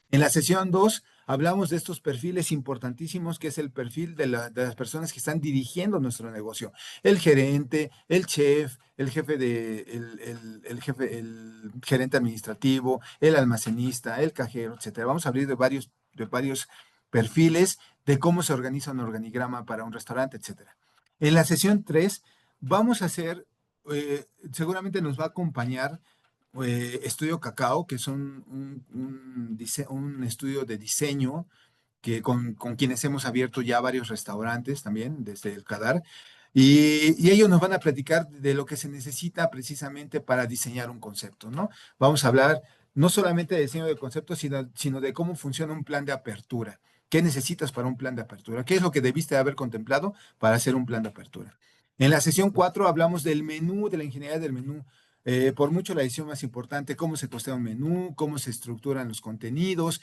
En la sesión 2 hablamos de estos perfiles importantísimos, que es el perfil de las personas que están dirigiendo nuestro negocio. El gerente, el chef, el gerente administrativo, el almacenista, el cajero, etcétera. Vamos a abrir de varios perfiles de cómo se organiza un organigrama para un restaurante, etcétera. En la sesión 3 vamos a hacer, seguramente nos va a acompañar Estudio Cacao, que es un estudio de diseño con quienes hemos abierto ya varios restaurantes también desde el CADAR. Y ellos nos van a platicar de lo que se necesita precisamente para diseñar un concepto, ¿no? Vamos a hablar no solamente de diseño de conceptos, sino de cómo funciona un plan de apertura. ¿Qué necesitas para un plan de apertura? ¿Qué es lo que debiste haber contemplado para hacer un plan de apertura? En la sesión 4 hablamos del menú, de la ingeniería del menú. Por mucho la decisión más importante, cómo se costea un menú, cómo se estructuran los contenidos,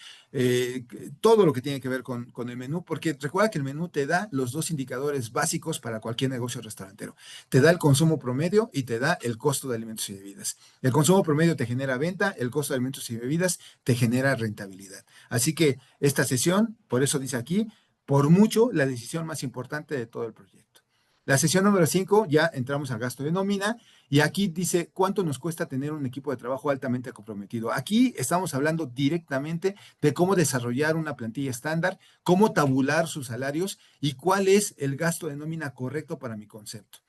todo lo que tiene que ver con el menú, porque recuerda que el menú te da los dos indicadores básicos para cualquier negocio restaurantero. Te da el consumo promedio y te da el costo de alimentos y bebidas. El consumo promedio te genera venta, el costo de alimentos y bebidas te genera rentabilidad. Así que esta sesión, por eso dice aquí, por mucho la decisión más importante de todo el proyecto. La sesión número 5 ya entramos al gasto de nómina y aquí dice cuánto nos cuesta tener un equipo de trabajo altamente comprometido. Aquí estamos hablando directamente de cómo desarrollar una plantilla estándar, cómo tabular sus salarios y cuál es el gasto de nómina correcto para mi concepto.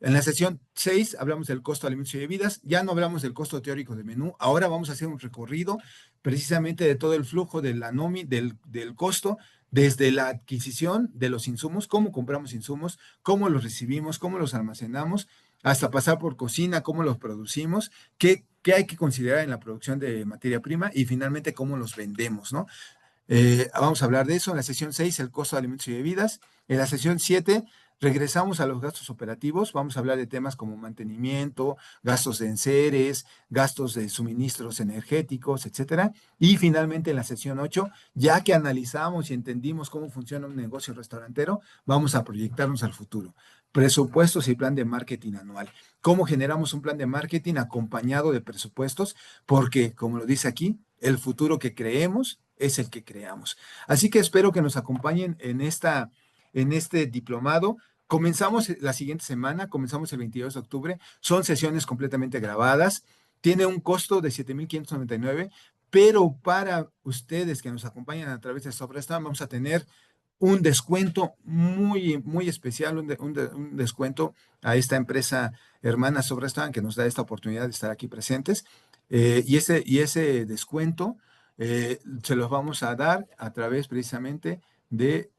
En la sesión 6 hablamos del costo de alimentos y bebidas, ya no hablamos del costo teórico de menú, ahora vamos a hacer un recorrido precisamente de todo el flujo de la del costo, desde la adquisición de los insumos, cómo compramos insumos, cómo los recibimos, cómo los almacenamos, hasta pasar por cocina, cómo los producimos, qué hay que considerar en la producción de materia prima y finalmente cómo los vendemos, ¿no? Vamos a hablar de eso en la sesión 6, el costo de alimentos y bebidas. En la sesión 7, regresamos a los gastos operativos. Vamos a hablar de temas como mantenimiento, gastos de enseres, gastos de suministros energéticos, etcétera. Y finalmente en la sesión 8, ya que analizamos y entendimos cómo funciona un negocio restaurantero, vamos a proyectarnos al futuro. Presupuestos y plan de marketing anual. ¿Cómo generamos un plan de marketing acompañado de presupuestos? Porque, como lo dice aquí, el futuro que creemos es el que creamos. Así que espero que nos acompañen en este diplomado. Comenzamos la siguiente semana, comenzamos el 22 de octubre. Son sesiones completamente grabadas. Tiene un costo de 7,599, pero para ustedes que nos acompañan a través de SoftRestaurant vamos a tener un descuento muy especial, un descuento a esta empresa hermana SoftRestaurant que nos da esta oportunidad de estar aquí presentes. Y ese descuento se los vamos a dar a través precisamente de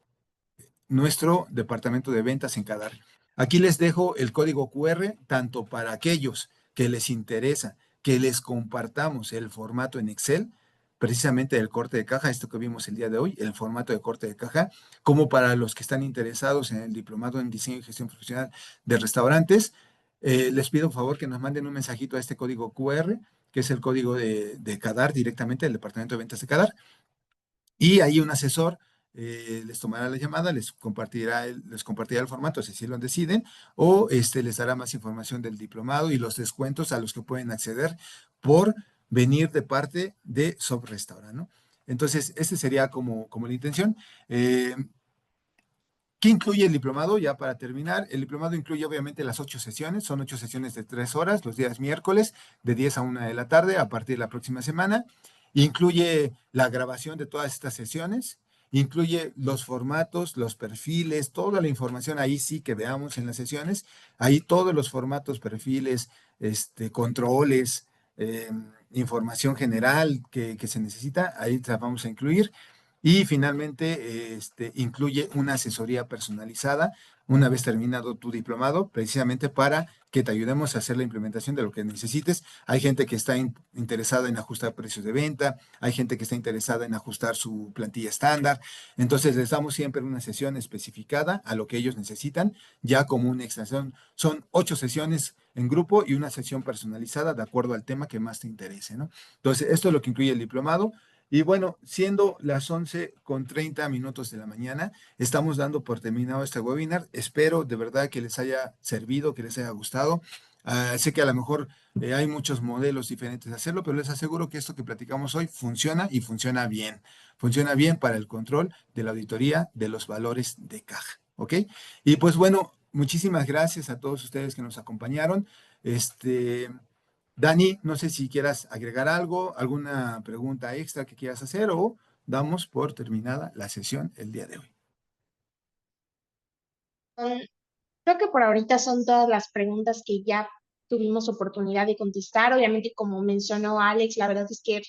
nuestro departamento de ventas en Cadar. Aquí les dejo el código QR, tanto para aquellos que les interesa que les compartamos el formato en Excel, precisamente del corte de caja, esto que vimos el día de hoy, el formato de corte de caja, como para los que están interesados en el diplomado en diseño y gestión profesional de restaurantes. Les pido por favor que nos manden un mensajito a este código QR, que es el código de Cadar, directamente del departamento de ventas de Cadar, y ahí un asesor les tomará la llamada, les compartirá el formato, si así lo deciden, o les dará más información del diplomado y los descuentos a los que pueden acceder por venir de parte de Sob Restaurant, ¿no? Entonces, este sería como la intención. ¿Qué incluye el diplomado? Ya para terminar, el diplomado incluye obviamente las 8 sesiones, son 8 sesiones de 3 horas, los días miércoles, de 10 a 1 de la tarde, a partir de la próxima semana. Incluye la grabación de todas estas sesiones, incluye los formatos, los perfiles, toda la información ahí sí que veamos en las sesiones, ahí todos los formatos, perfiles, controles, información general que se necesita, ahí la vamos a incluir. Y finalmente, incluye una asesoría personalizada una vez terminado tu diplomado, precisamente para que te ayudemos a hacer la implementación de lo que necesites. Hay gente que está interesada en ajustar precios de venta, hay gente que está interesada en ajustar su plantilla estándar. Entonces, les damos siempre una sesión especificada a lo que ellos necesitan, ya como una extensión. Son 8 sesiones en grupo y una sesión personalizada de acuerdo al tema que más te interese, ¿no? Entonces, esto es lo que incluye el diplomado. Y bueno, siendo las 11:30 de la mañana, estamos dando por terminado este webinar. Espero de verdad que les haya servido, que les haya gustado. Sé que a lo mejor hay muchos modelos diferentes de hacerlo, pero les aseguro que esto que platicamos hoy funciona y funciona bien. Funciona bien para el control de la auditoría de los valores de caja. ¿Ok? Y pues bueno, muchísimas gracias a todos ustedes que nos acompañaron. Este. Dani, no sé si quieras agregar algo, alguna pregunta extra que quieras hacer o damos por terminada la sesión el día de hoy. Mm, Creo que por ahorita son todas las preguntas que ya tuvimos oportunidad de contestar. Obviamente, como mencionó Alex, la verdad es que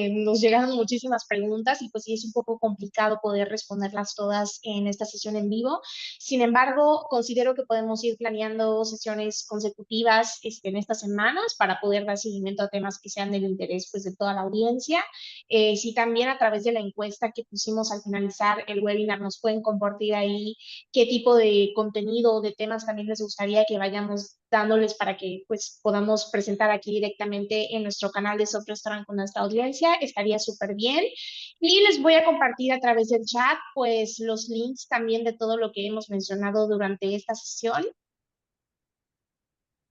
nos llegaron muchísimas preguntas y pues sí es un poco complicado poder responderlas todas en esta sesión en vivo. Sin embargo, considero que podemos ir planeando sesiones consecutivas en estas semanas para poder dar seguimiento a temas que sean del interés pues de toda la audiencia. Sí, también a través de la encuesta que pusimos al finalizar el webinar nos pueden compartir ahí qué tipo de contenido o de temas también les gustaría que vayamos dándoles para que pues podamos presentar aquí directamente en nuestro canal de Soft Restaurant con nuestra audiencia. Estaría súper bien. Y les voy a compartir a través del chat pues los links también de todo lo que hemos mencionado durante esta sesión.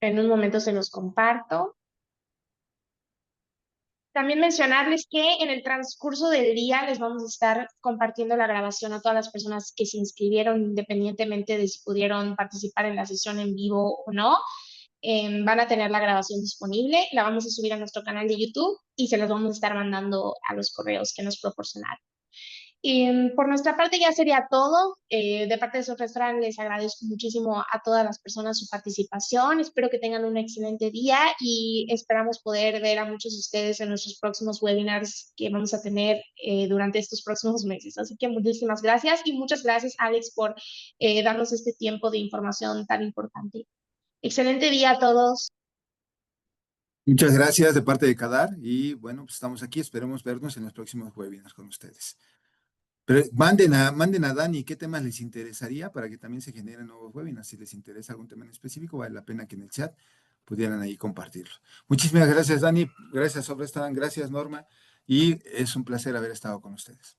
En un momento se los comparto. También mencionarles que en el transcurso del día les vamos a estar compartiendo la grabación a todas las personas que se inscribieron, independientemente de si pudieron participar en la sesión en vivo o no. Van a tener la grabación disponible, la vamos a subir a nuestro canal de YouTube y se los vamos a estar mandando a los correos que nos proporcionaron. Por nuestra parte ya sería todo. De parte de su restaurante les agradezco muchísimo a todas las personas su participación. Espero que tengan un excelente día y esperamos poder ver a muchos de ustedes en nuestros próximos webinars que vamos a tener durante estos próximos meses. Así que muchísimas gracias y muchas gracias, Alex, por darnos este tiempo de información tan importante. Excelente día a todos. Muchas gracias de parte de Cadar y bueno, pues estamos aquí, esperemos vernos en los próximos webinars con ustedes. Pero manden a Dani qué temas les interesaría para que también se generen nuevos webinars. Si les interesa algún tema en específico, vale la pena que en el chat pudieran ahí compartirlo. Muchísimas gracias, Dani. Gracias, Sobrestan. Gracias, Norma. Y es un placer haber estado con ustedes.